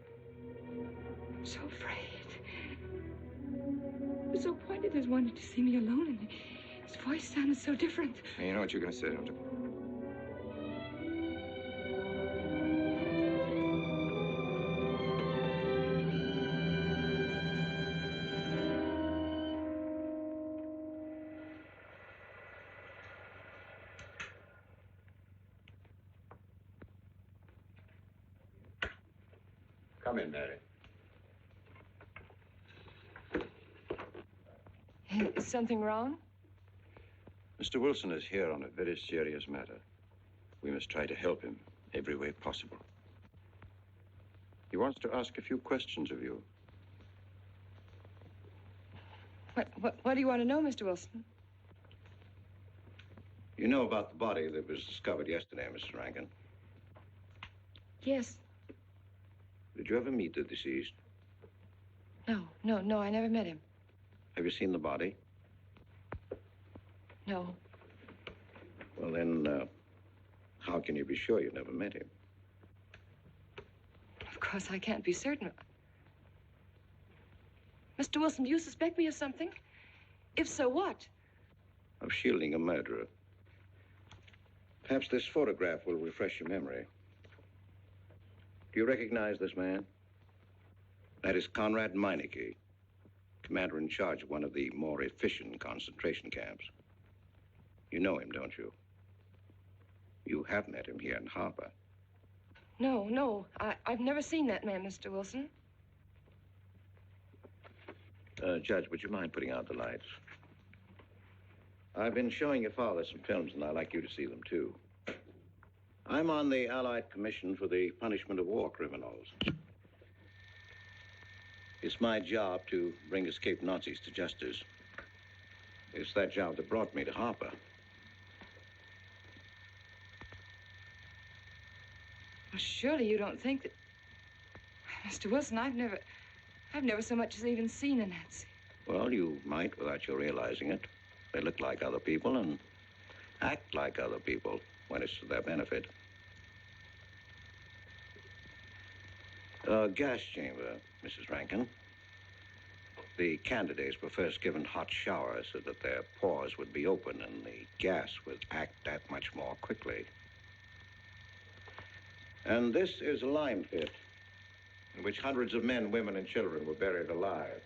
I'm so afraid. He was so pointed as wanted to see me alone, and his voice sounded so different. And you know what you're going to say, don't you? Come in, Mary. Is something wrong? Mr. Wilson is here on a very serious matter. We must try to help him every way possible. He wants to ask a few questions of you. What do you want to know, Mr. Wilson? You know about the body that was discovered yesterday, Mrs. Rankin? Yes. Did you ever meet the deceased? No, I never met him. Have you seen the body? No. Well, then, how can you be sure you never met him? Of course, I can't be certain. Mr. Wilson, do you suspect me of something? If so, what? Of shielding a murderer. Perhaps this photograph will refresh your memory. Do you recognize this man? That is Conrad Meineke, commander in charge of one of the more efficient concentration camps. You know him, don't you? You have met him here in Harper. No. I've never seen that man, Mr. Wilson. Judge, would you mind putting out the lights? I've been showing your father some films, and I'd like you to see them, too. I'm on the Allied Commission for the Punishment of War Criminals. It's my job to bring escaped Nazis to justice. It's that job that brought me to Harper. Well, surely you don't think that... Mr. Wilson, I've never so much as even seen a Nazi. Well, you might without you realizing it. They look like other people and act like other people when it's to their benefit. Gas chamber, Mrs. Rankin. The candidates were first given hot showers so that their pores would be open and the gas would act that much more quickly. And this is a lime pit in which hundreds of men, women, and children were buried alive.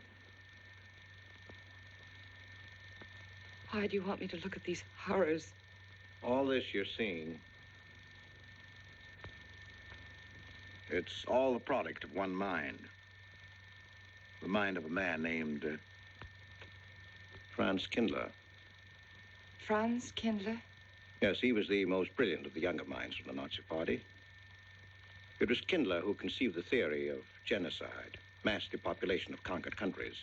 Why do you want me to look at these horrors? All this you're seeing, it's all the product of one mind. The mind of a man named Franz Kindler. Franz Kindler? Yes, he was the most brilliant of the younger minds of the Nazi Party. It was Kindler who conceived the theory of genocide, mass depopulation of conquered countries,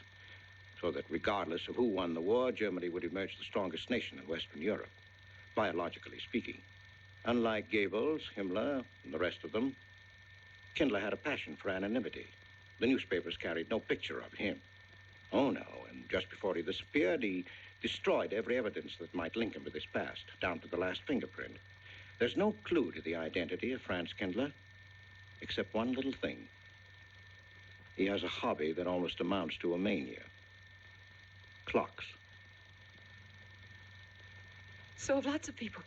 so that regardless of who won the war, Germany would emerge the strongest nation in Western Europe, biologically speaking. Unlike Goebbels, Himmler, and the rest of them, Kindler had a passion for anonymity. The newspapers carried no picture of him. Oh, no, and just before he disappeared, he destroyed every evidence that might link him with his past, down to the last fingerprint. There's no clue to the identity of Franz Kindler, except one little thing. He has a hobby that almost amounts to a mania. Clocks. So have lots of people.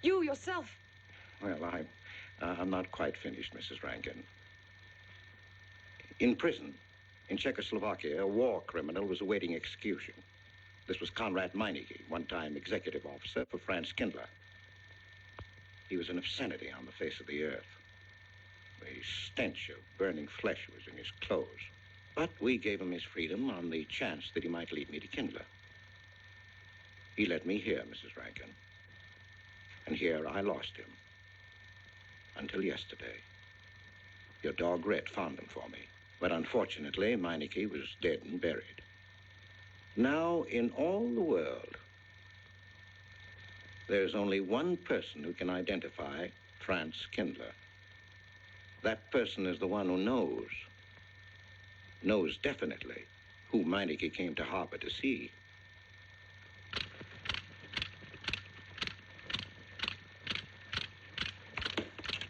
You yourself. Well, I'm not quite finished, Mrs. Rankin. In prison, in Czechoslovakia, a war criminal was awaiting execution. This was Konrad Meineke, one-time executive officer for Franz Kindler. He was an obscenity on the face of the earth. The stench of burning flesh was in his clothes. But we gave him his freedom on the chance that he might lead me to Kindler. He led me here, Mrs. Rankin. And here I lost him. Until yesterday. Your dog Red found him for me. But unfortunately, Meineke was dead and buried. Now, in all the world, there's only one person who can identify Franz Kindler. That person is the one who knows definitely who Meineke came to harbor to see.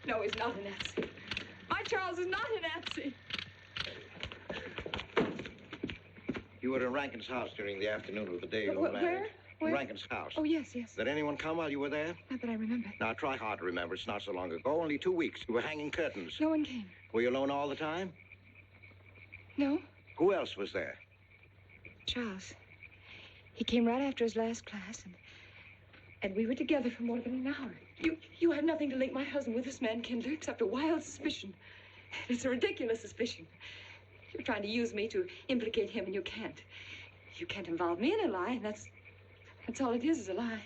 No, he's not a Nazi. My Charles is not a Nazi. You were in Rankin's house during the afternoon of the day you were married. Where? Rankin's house. Oh, yes. Did anyone come while you were there? Not that I remember. Now, try hard to remember. It's not so long ago. Only 2 weeks. You were hanging curtains. No one came. Were you alone all the time? No. Who else was there? Charles. He came right after his last class, and we were together for more than an hour. You have nothing to link my husband with this man, Kindler, except a wild suspicion. It's a ridiculous suspicion. You're trying to use me to implicate him, and you can't. You can't involve me in a lie, and that's all it is a lie.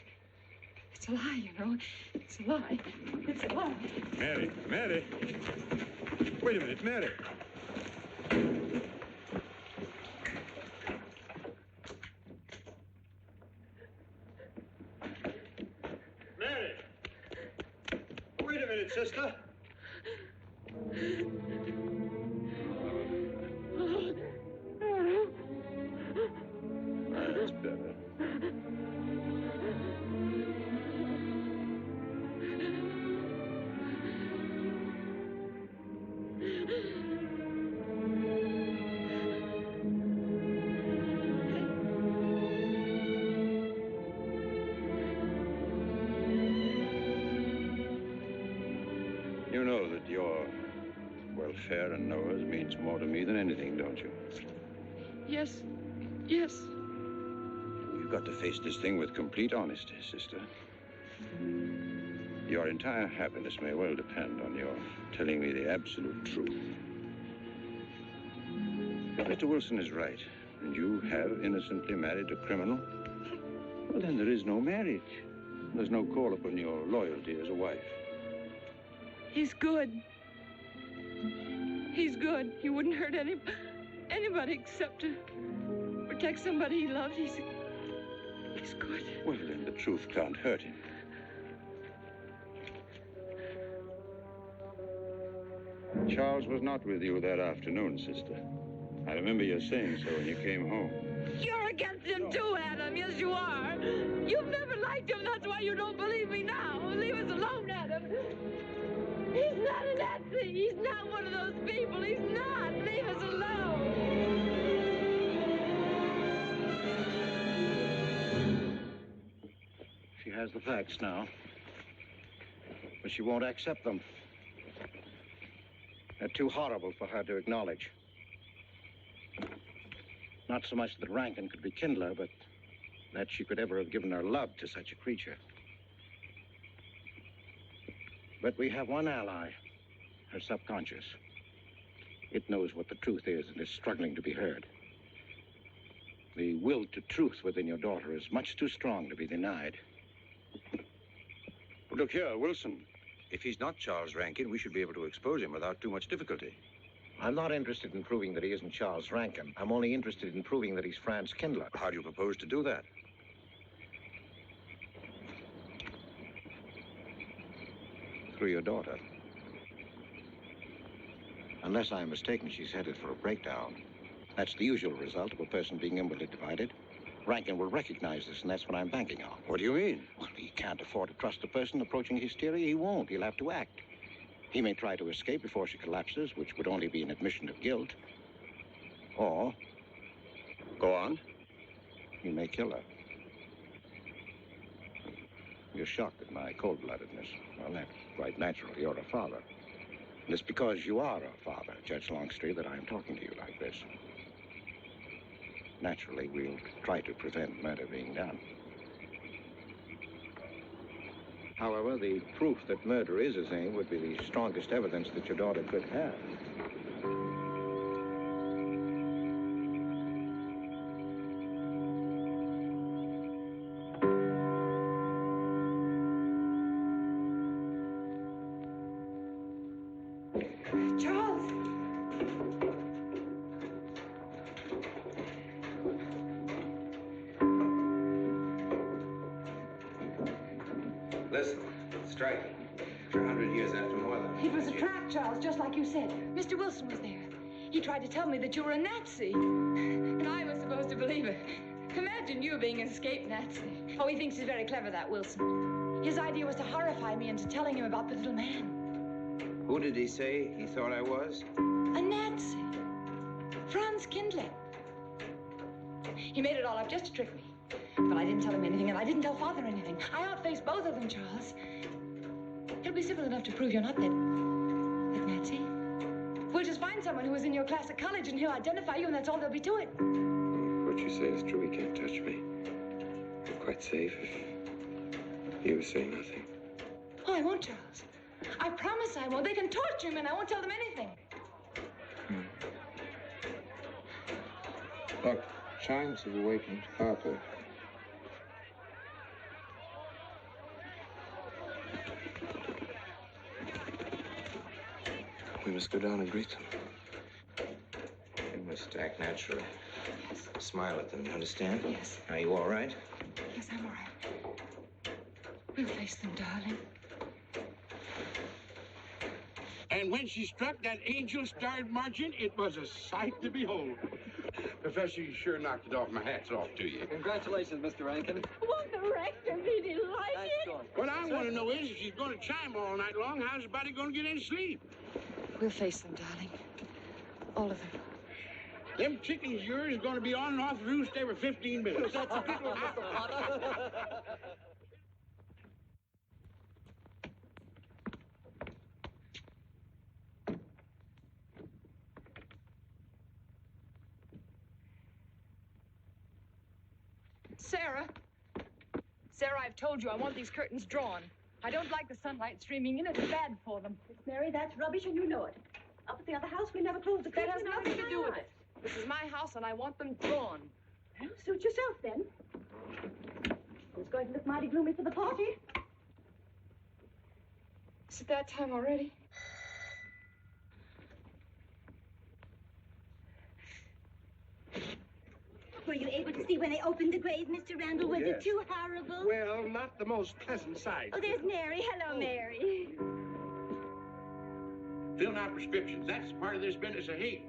It's a lie, you know. It's a lie. It's a lie. Mary. Wait a minute, Mary. Mary! Wait a minute, sister. That's better. You know that your welfare and Noah's means more to me than anything, don't you? Yes. You've got to face this thing with complete honesty, sister. Your entire happiness may well depend on your telling me the absolute truth. If Mr. Wilson is right, and you have innocently married a criminal, well, then there is no marriage. There's no call upon your loyalty as a wife. He's good. He's good. He wouldn't hurt anybody except to protect somebody he loved. He's good. Well, then the truth can't hurt him. Charles was not with you that afternoon, sister. I remember you saying so when you came home. You're against him too, Adam. Yes, you are. You've never liked him. That's why you don't believe me now. Leave us alone, Adam. He's not a Nazi. He's not one of those people. He's not. Leave us alone. She has the facts now. But she won't accept them. They're too horrible for her to acknowledge. Not so much that Rankin could be Kindler, but that she could ever have given her love to such a creature. But we have one ally, her subconscious. It knows what the truth is and is struggling to be heard. The will to truth within your daughter is much too strong to be denied. Look here, Wilson. If he's not Charles Rankin, we should be able to expose him without too much difficulty. I'm not interested in proving that he isn't Charles Rankin. I'm only interested in proving that he's Franz Kindler. How do you propose to do that? Through your daughter. Unless I'm mistaken, she's headed for a breakdown. That's the usual result of a person being inwardly divided. Rankin will recognize this, and that's what I'm banking on. What do you mean? Well, he can't afford to trust a person approaching hysteria. He won't. He'll have to act. He may try to escape before she collapses, which would only be an admission of guilt. Or, Go on. he may kill her. You're shocked at my cold-bloodedness. Well, that's quite natural. You're a father. And it's because you are a father, Judge Longstreet, that I'm talking to you like this. Naturally, we'll try to prevent murder being done. However, the proof that murder is his aim would be the strongest evidence that your daughter could have. Charles! Listen, strike. For 100 years after more than... It was a trap, Charles, just like you said. Mr. Wilson was there. He tried to tell me that you were a Nazi. And I was supposed to believe it. Imagine you being an escaped Nazi. Oh, he thinks he's very clever, that Wilson. His idea was to horrify me into telling him about the little man. Who did he say he thought I was? A Nazi. Franz Kindler. He made it all up just to trick me. But I didn't tell him anything, and I didn't tell Father anything. I outfaced both of them, Charles. He'll be simple enough to prove you're not that Nazi. We'll just find someone who was in your class at college, and he'll identify you, and that's all there'll be to it. What you say is true. He can't touch me. I'm quite safe if you say nothing. Oh, I won't, Charles. I promise I won't. They can torture him, and I won't tell them anything. Look, chimes have awakened Harper. We must go down and greet them. You must act naturally. Yes. Smile at them, you understand? Yes. Are you all right? Yes, I'm all right. We'll face them, darling. And when she struck that angel starred marching, it was a sight to behold. Professor, you sure knocked it off. My hat's off to you. Congratulations, Mr. Rankin. Won't the rector be delighted? What I want to know is, if she's going to chime all night long, how's the body going to get any sleep? We'll face them, darling. All of them. Them chickens of yours are going to be on and off the roost every 15 minutes. That's a good one, Mr. Potter. Sarah. Sarah, I've told you I want these curtains drawn. I don't like the sunlight streaming in. It's bad for them. Miss Mary, that's rubbish and you know it. Up at the other house, we never closed the That curtains. has nothing to do with it. This is my house, and I want them drawn. Well, suit yourself, then. It's going to look mighty gloomy for the party. Is it that time already? Were you able to see when they opened the grave, Mr. Randall? Was it too horrible? Well, not the most pleasant sight. Oh, there's Mary. Hello, Mary. Filling out prescriptions, that's part of this business of hate.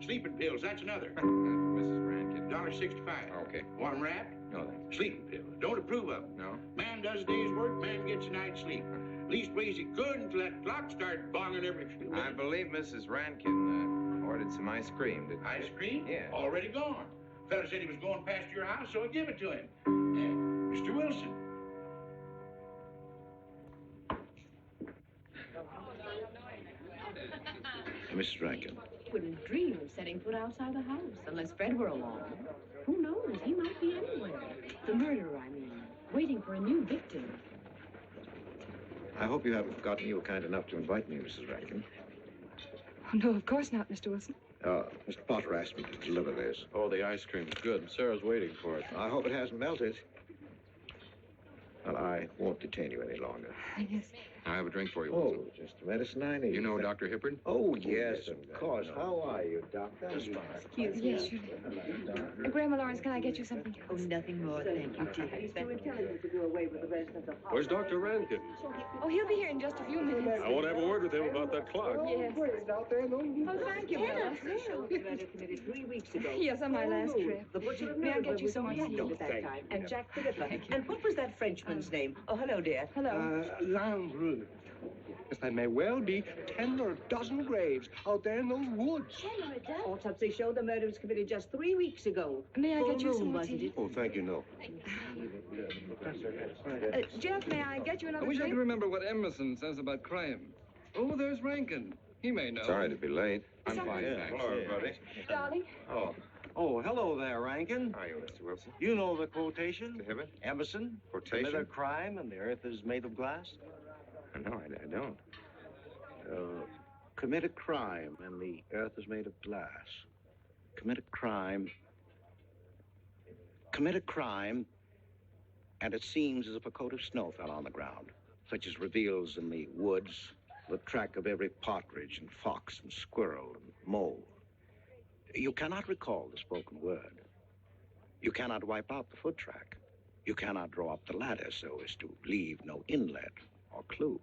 Sleeping pills, that's another. Mrs. Rankin. $1.65. Okay. Want 'em wrapped? No, thanks. Sleeping pills. Don't approve of 'em. No? Man does a day's work, man gets a night's sleep. Leastways he could until that clock started bonging every few minutes. I believe Mrs. Rankin ordered some ice cream. Ice cream? Yeah. Already gone. Fella said he was going past your house, so I give it to him. Mr. Wilson. Mrs. Rankin. Wouldn't dream of setting foot outside the house unless Fred were along. Who knows? He might be anywhere. The murderer, I mean, waiting for a new victim. I hope you haven't forgotten you were kind enough to invite me, Mrs. Rankin. Oh, no, of course not, Mr. Wilson. Mr. Potter asked me to deliver this. Oh, the ice cream's good. Sarah's waiting for it. I hope it hasn't melted. Well, I won't detain you any longer. Yes. I have a drink for you, Oh, Wilson. just the medicine I need. You know Dr. Hippard? Oh, yes, of course. How are you, Doctor? Excuse me. Yes, surely. Grandma Lawrence, can I get you something? Oh, nothing more, thank you, dear. He's too intelligent to do away with the residents of Where's Dr. Rankin? Oh, he'll be here in just a few minutes. I want to have a word with him about that clock. Yes. Oh, thank you, Bella. committed 3 weeks ago. Yes, on my last trip. The butcher May I get you some tea tea? at that time? And Jack the Ripper. Thank you. And what was that Frenchman's name? Oh, hello, dear. Hello. Lambrou. Yes, there may well be 10 or a dozen graves out there in those woods. 10 or a dozen? Autopsy showed the murder was committed just 3 weeks ago. May I Full get you moon, some more wasn't tea? it? Oh, thank you, no. Jeff, may I get you another I wish I drink? could remember what Emerson says about crime. Oh, there's Rankin. He may know. Sorry to be late. I'm fine, thanks. Hello, everybody. Darling. Oh. Oh, hello there, Rankin. How are you, Mr. Wilson? You know the quotation? To Hibbert? Emerson? Quotation? Commit a crime and the earth is made of glass? No, I don't. Commit a crime and the earth is made of glass. Commit a crime. Commit a crime, and it seems as if a coat of snow fell on the ground, such as reveals in the woods the track of every partridge and fox and squirrel and mole. You cannot recall the spoken word. You cannot wipe out the foot track. You cannot draw up the ladder so as to leave no inlet or clue.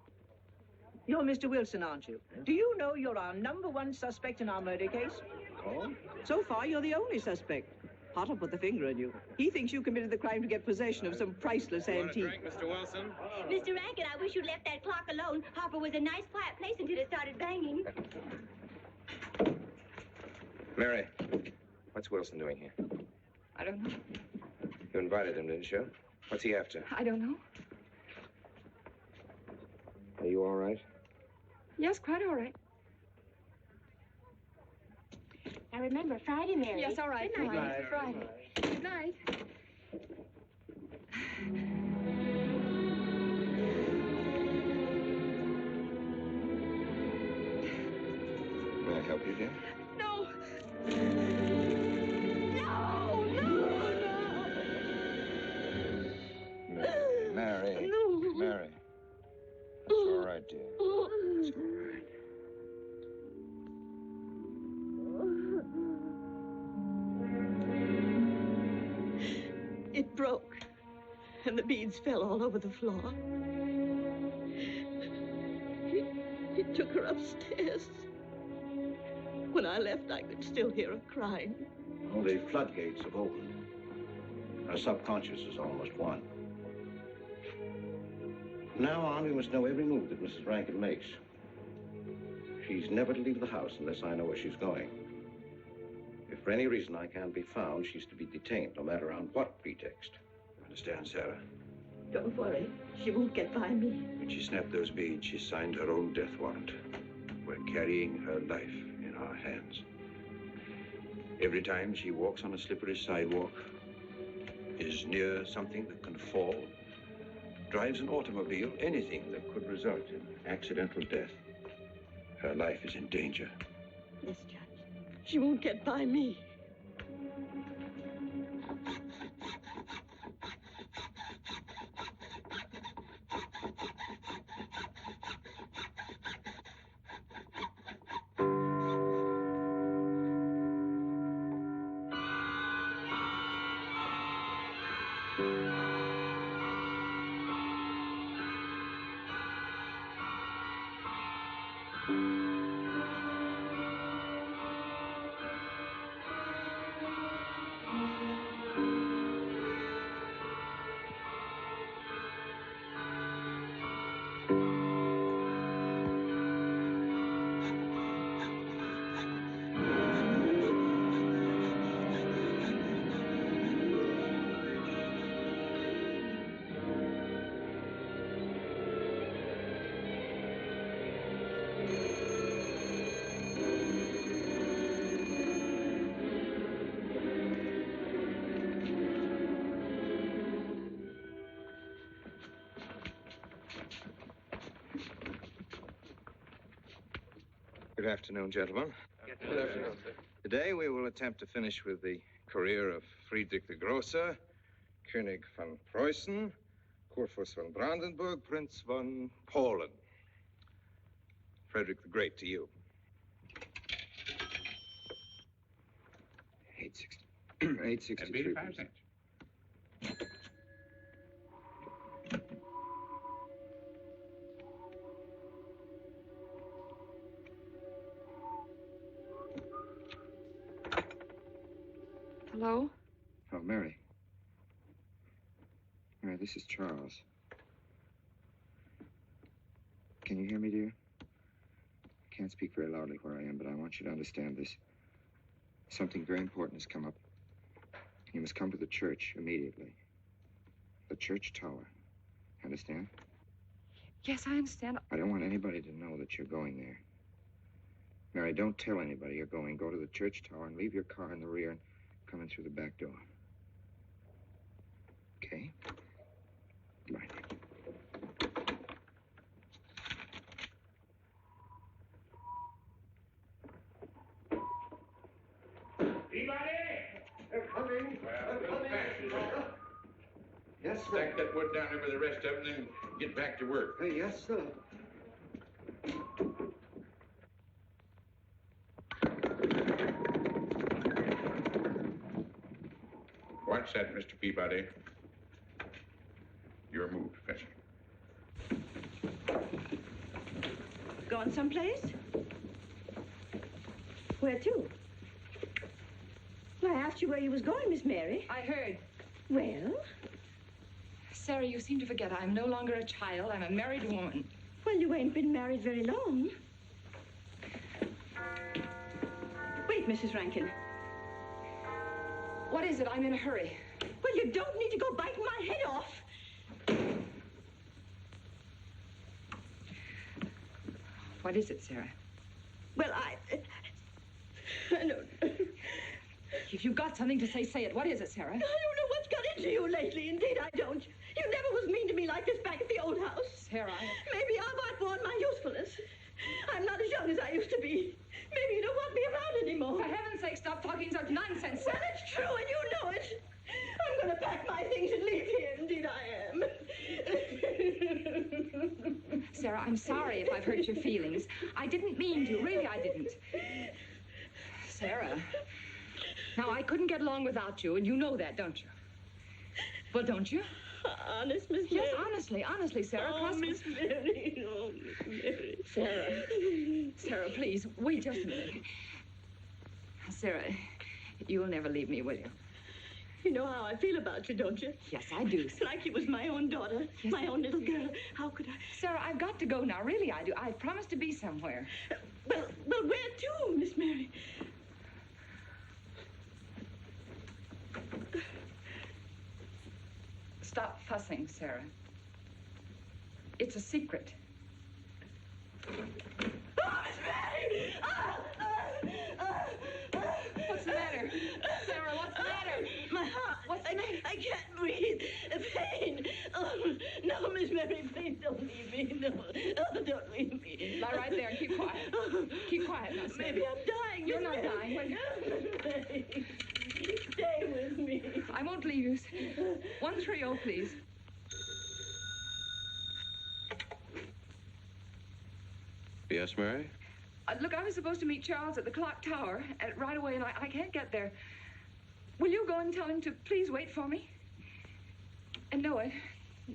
You're Mr. Wilson, aren't you? Do you know you're our #1 suspect in our murder case? Oh? So far, you're the only suspect. Potter put the finger on you. He thinks you committed the crime to get possession of some priceless antique. Mr. Wilson? Mr. Rankin, I wish you'd left that clock alone. Harper was a nice, quiet place until it started banging. Mary, what's Wilson doing here? I don't know. You invited him, didn't you? What's he after? I don't know. Are you all right? Yes, quite all right. Now remember, Friday, Mary. Yes, all right. Good night. Friday. Good night. May I help you, dear? No. No, no, no. Mary. No. Mary. It's all right, dear. It's all right. It broke, and the beads fell all over the floor. He took her upstairs. When I left, I could still hear her crying. Well, the floodgates have opened. Our subconscious is almost won. From now on, we must know every move that Mrs. Rankin makes. She's never to leave the house unless I know where she's going. If for any reason I can't be found, she's to be detained, no matter on what pretext. Understand, Sarah? Don't worry. She won't get by me. When she snapped those beads, she signed her own death warrant. We're carrying her life in our hands. Every time she walks on a slippery sidewalk, is near something that can fall, drives an automobile, anything that could result in accidental death, her life is in danger. Yes, Judge. She won't get by me. Good afternoon, gentlemen. Good afternoon, sir. Today we will attempt to finish with the career of Friedrich the Großer, König von Preußen, Kurfürst von Brandenburg, Prince von Polen. Frederick the Great to you. 863. 85 cents. Hello? Oh, Mary. Mary, this is Charles. Can Can you hear me, dear? I can't speak very loudly where I am, but I want you to understand this. Something very important has come up. You must come to the church immediately. The church tower. Understand? Yes, I understand. I don't want anybody to know that you're going there. Mary, don't tell anybody you're going. Go to the church tower and leave your car in the rear and come in through the back door. Okay? Goodbye. They're coming. They're coming. Yes, sir. Stack that wood down there with the rest of them, then get back to work. Yes, sir. Watch that, Mr. Peabody. Your move, Professor. Going someplace? Where to? Well, I asked you where you was going, Miss Mary. I heard. Well? Sarah, you seem to forget I'm no longer a child. I'm a married woman. Well, you ain't been married very long. Wait, Mrs. Rankin. What is it? I'm in a hurry. Well, you don't need to go biting my head off. What is it, Sarah? Well, I don't... If you've got something to say, say it. What is it, Sarah? I don't know what's got into you lately. Indeed, I don't. You never was mean to me like this back at the old house. Sarah, Maybe I've outworn my usefulness. I'm not as young as I used to be. Maybe you don't want me around anymore. For heaven's sake, stop talking such nonsense. Well, it's true, and you know it. I'm going to pack my things and leave here. Indeed, I am. Sarah, I'm sorry if I've hurt your feelings. I didn't mean to. Really, I didn't. Sarah. Now, I couldn't get along without you, and you know that, don't you? Well, don't you? Honest, Miss Mary? Yes, honestly, Sarah. Oh, Miss Mary. Oh, Miss Mary. Sarah. Sarah, please, wait just a minute. Sarah, you'll never leave me, will you? You know how I feel about you, don't you? Yes, I do. Like you was my own daughter, yes, my own little girl. How could I? Sarah, I've got to go now. Really, I do. I promised to be somewhere. Well, where to, Miss Mary? Stop fussing, Sarah. It's a secret. Oh, Miss Mary! What's the matter? Sarah, what's the matter? My heart. What's the matter? I can't breathe. Pain. Oh, no, Miss Mary, please don't leave me. No. Oh, don't leave me. Lie right there and keep quiet. Keep quiet now, Sarah. Maybe I'm dying. You're not dying. Stay with me. I won't leave you. 130, please. Yes, Mary? Look, I was supposed to meet Charles at the clock tower right away, and I can't get there. Will you go and tell him to please wait for me? And no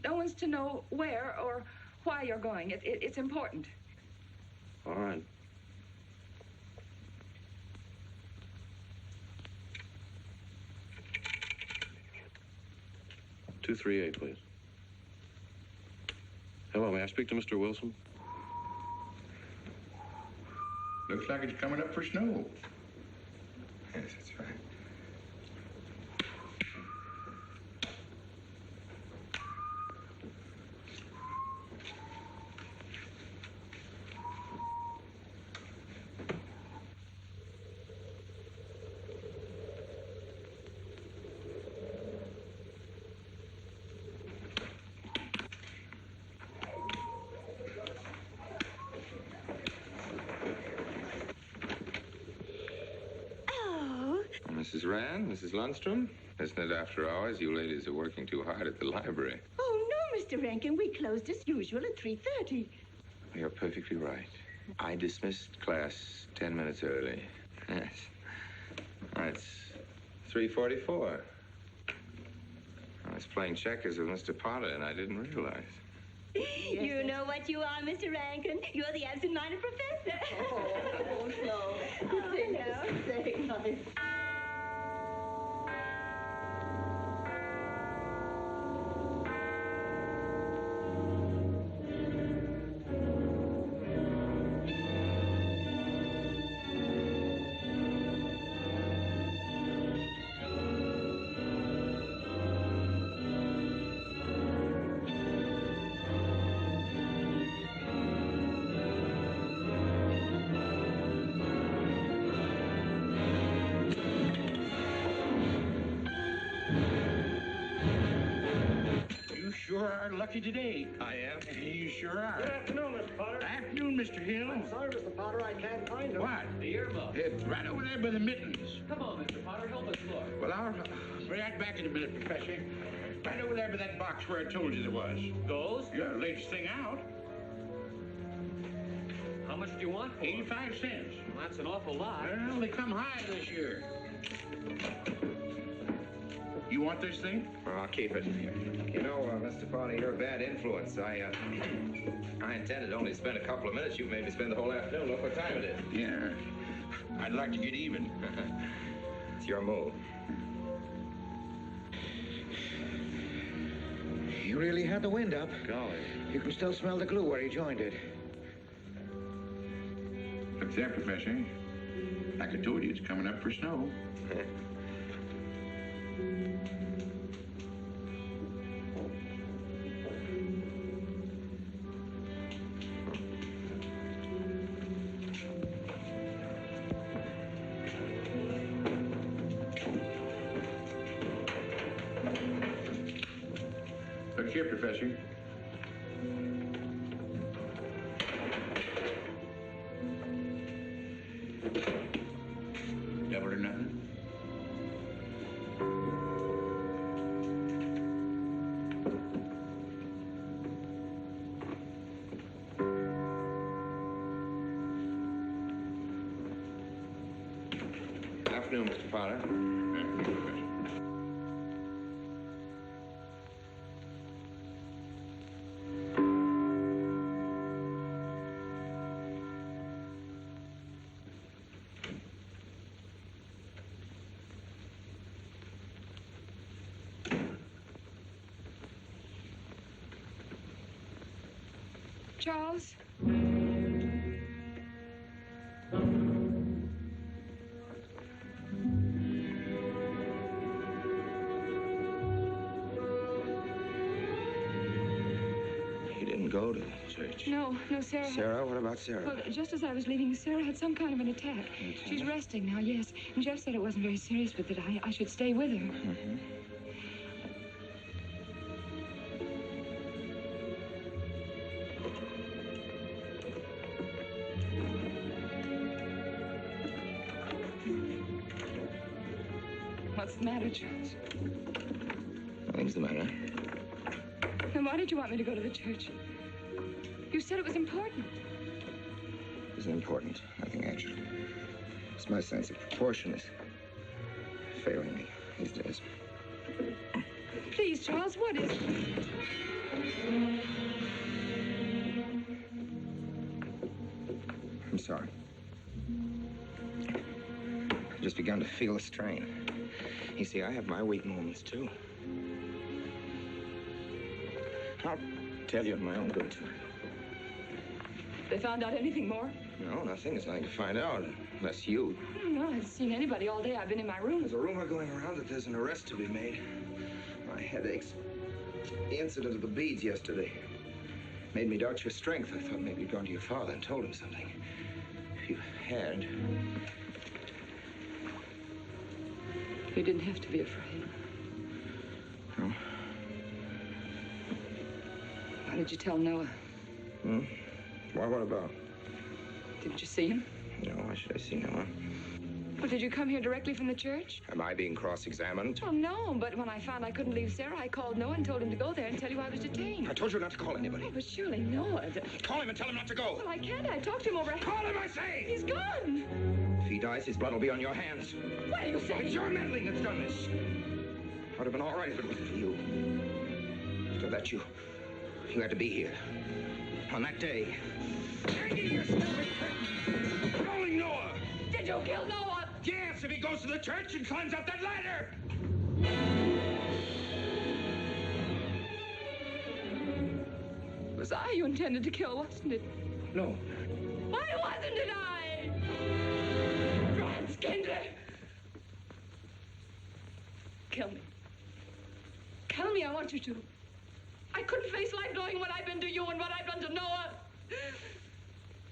one's to know where or why you're going. It's important. All right. "238, please. Hello, may I speak to Mr. Wilson? Looks like it's coming up for snow. Yes, that's right. Mrs. Rand, Mrs. Lundstrom. Isn't it after hours? You ladies are working too hard at the library. Oh, no, Mr. Rankin. We closed as usual at 3:30. You're perfectly right. I dismissed class 10 minutes early. Yes. It's 3:44. I was playing checkers with Mr. Potter, and I didn't realize. You know what you are, Mr. Rankin. You're the absent-minded professor. Oh, no. Say nice. sure are lucky today. I am. You sure are. Good afternoon, Mr. Potter. Afternoon, Mr. Hill. I'm sorry, Mr. Potter, I can't find him. What? The earmuff. It's right over there by the mittens. Come on, Mr. Potter, help us look. Well, I'll be right back in a minute, Professor. Right over there by that box where I told you there was. Those? Yeah, latest thing out. How much do you want? 85 cents. Well, that's an awful lot. Well, they come high this year. You want this thing? Well, I'll keep it. You know, Mr. Potter, you're a bad influence. I intended only to spend a couple of minutes. You made me spend the whole afternoon. Look what time it is. Yeah. I'd like to get even. It's your move. You really had the wind up. Golly. You can still smell the glue where he joined it. Look there, Professor. Like I told you, it's coming up for snow. Look here, Professor. Double or nothing? Afternoon, Mr. Potter. Afternoon, Professor. Charles? You didn't go to the church. No, Sarah. Sarah? What about Sarah? Well, just as I was leaving, Sarah had some kind of an attack. She's resting now, yes. And Jeff said it wasn't very serious, but that I should stay with her. Mm-hmm. What's the matter, Charles? Nothing's the matter. Then why did you want me to go to the church? You said it was important. Isn't important. Nothing actually. It's my sense of proportion is failing me these days. Please, Charles, what is it? I'm sorry. I've just begun to feel a strain. You see, I have my weak moments, too. I'll tell you in my own good time. They found out anything more? No, nothing. There's nothing to find out, unless you. No, I haven't seen anybody all day. I've been in my room. There's a rumor going around that there's an arrest to be made. My head aches. The incident of the beads yesterday made me doubt your strength. I thought maybe you'd gone to your father and told him something. If you had... You didn't have to be afraid. No? Why did you tell Noah? Hmm? Why, what about? Didn't you see him? No, why should I see Noah? Well, did you come here directly from the church? Am I being cross-examined? Oh, no, but when I found I couldn't leave Sarah, I called Noah and told him to go there and tell you I was detained. I told you not to call anybody. Oh, but surely Noah... Call him and tell him not to go. Well, I can't. I talked to him over... Call him, I say! He's gone! If he dies, his blood will be on your hands. What are you saying? It's your meddling that's done this. It would have been all right if it wasn't for you. After that, you had to be here. On that day. Calling Noah! Did you kill Noah? Yes, if he goes to the church and climbs up that ladder! It was I you intended to kill, wasn't it? No. Why wasn't it I? Franz Kindler! Kill me. Kill me, I want you to. I couldn't face life knowing what I've been to you and what I've done to Noah.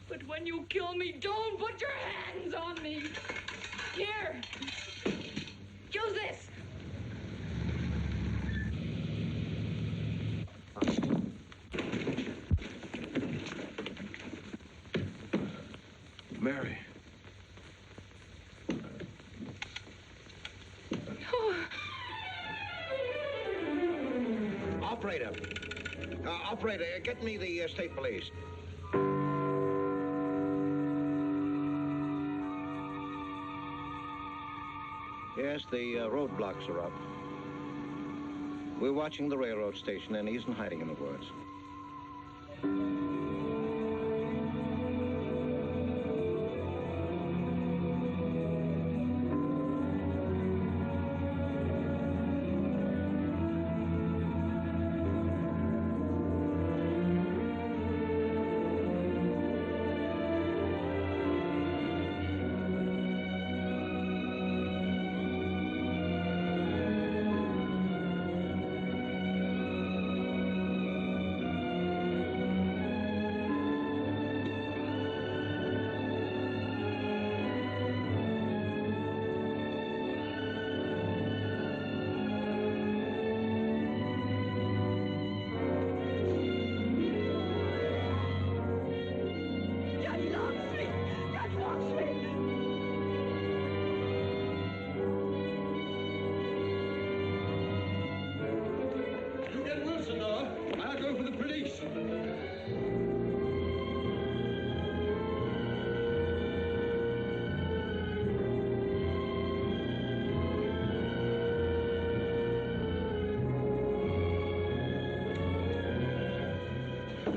But when you kill me, don't put your hands on me. Here. Use this. Mary. Operator, get me the state police. Yes, the roadblocks are up. We're watching the railroad station, and he isn't hiding in the woods.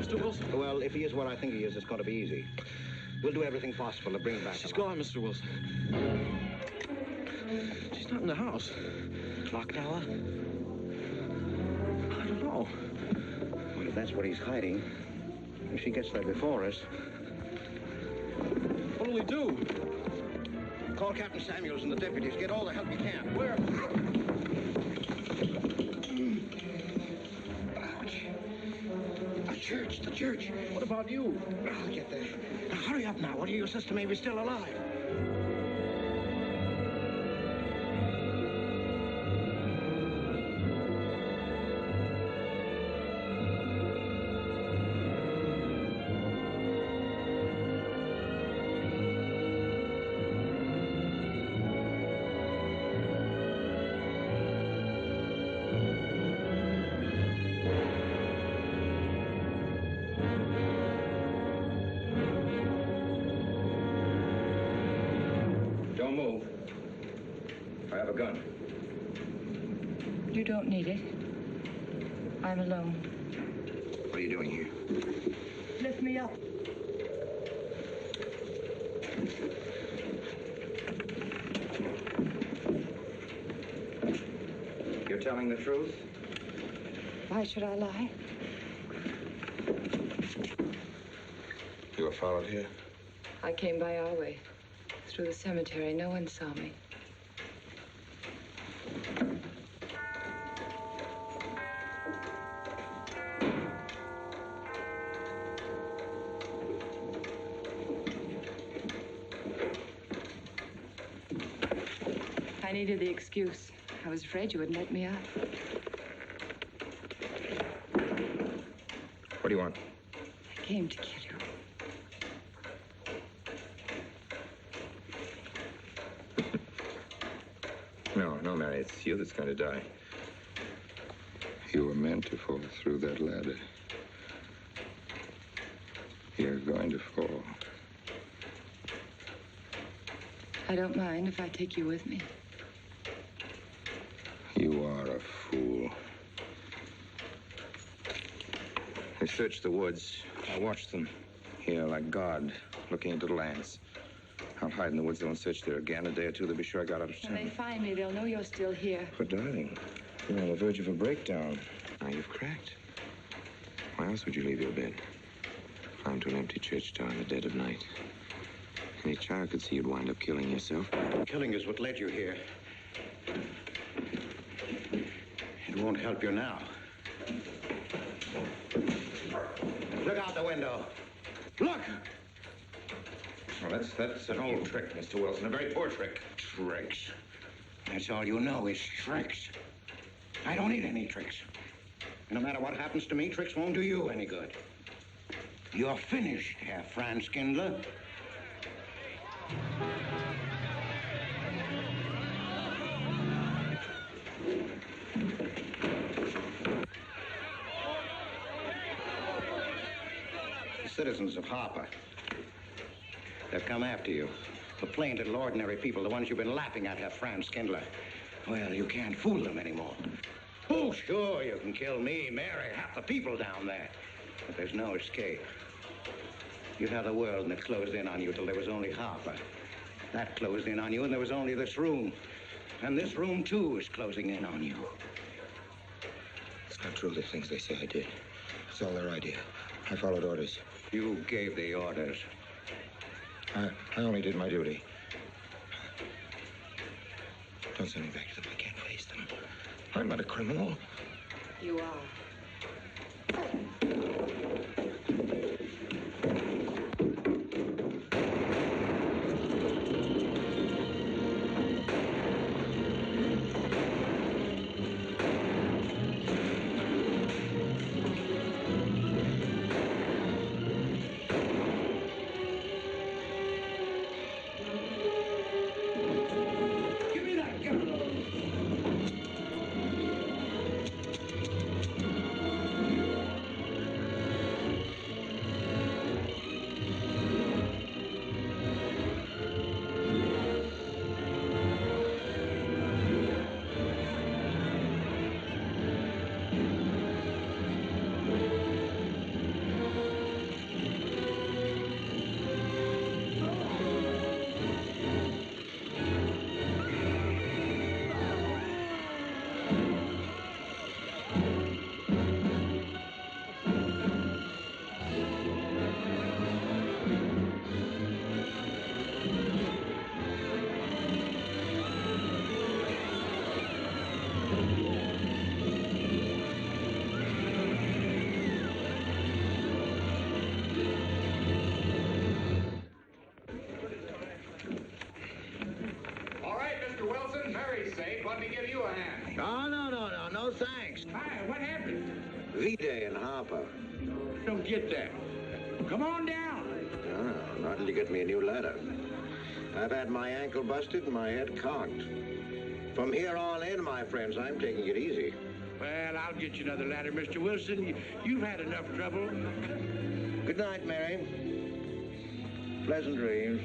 Mr. Wilson? Well, if he is what I think he is, it's going to be easy. We'll do everything possible to bring him back. She's gone, Mr. Wilson. She's not in the house. Clock tower? I don't know. Well, if that's what he's hiding, if she gets there before us... What'll we do? Call Captain Samuels and the deputies. Get all the help you can. Where? The church. What about you? I'll get there. Now, hurry up now. What do your sister may be still alive? gun. You don't need it. I'm alone. What are you doing here? Lift me up. You're telling the truth? Why should I lie? You were followed here? I came by our way. Through the cemetery. No one saw me. I needed the excuse. I was afraid you wouldn't let me out. What do you want? I came to kill you. No, Mary, it's you that's going to die. You were meant to fall through that ladder. You're going to fall. I don't mind if I take you with me. You are a fool. They searched the woods. I watched them here like God, looking into the lands. I'll hide in the woods. They won't search there again. A day or two, they'll be sure I got out of town. When they find me, they'll know you're still here. But, darling, you're on the verge of a breakdown. Now you've cracked. Why else would you leave your bed? Climb to an empty church door in the dead of night. Any child could see you'd wind up killing yourself. Killing is what led you here. It won't help you now. Look out the window. Look! Well, that's an old trick, Mr. Wilson. A very poor trick. Tricks. That's all you know is tricks. I don't need any tricks. No matter what happens to me, tricks won't do you any good. You're finished, Herr Franz Kindler. The citizens of Harper. They've come after you. The plain little ordinary people, the ones you've been laughing at, have Franz Kindler. Well, you can't fool them anymore. Oh, sure, you can kill me, Mary, half the people down there. But there's no escape. You had the world and it closed in on you till there was only Harper. That closed in on you and there was only this room. And this room, too, is closing in on you. It's not true, the things they say I did. It's all their idea. I followed orders. You gave the orders. I only did my duty. Don't send me back to them. I can't face them. I'm not a criminal. You are. Let me give you a hand. No, thanks. Hi, what happened? V-Day in Harper. Don't get that. Come on down. No, not till you get me a new ladder. I've had my ankle busted and my head conked. From here on in, my friends, I'm taking it easy. Well, I'll get you another ladder, Mr. Wilson. You've had enough trouble. Good night, Mary. Pleasant dreams.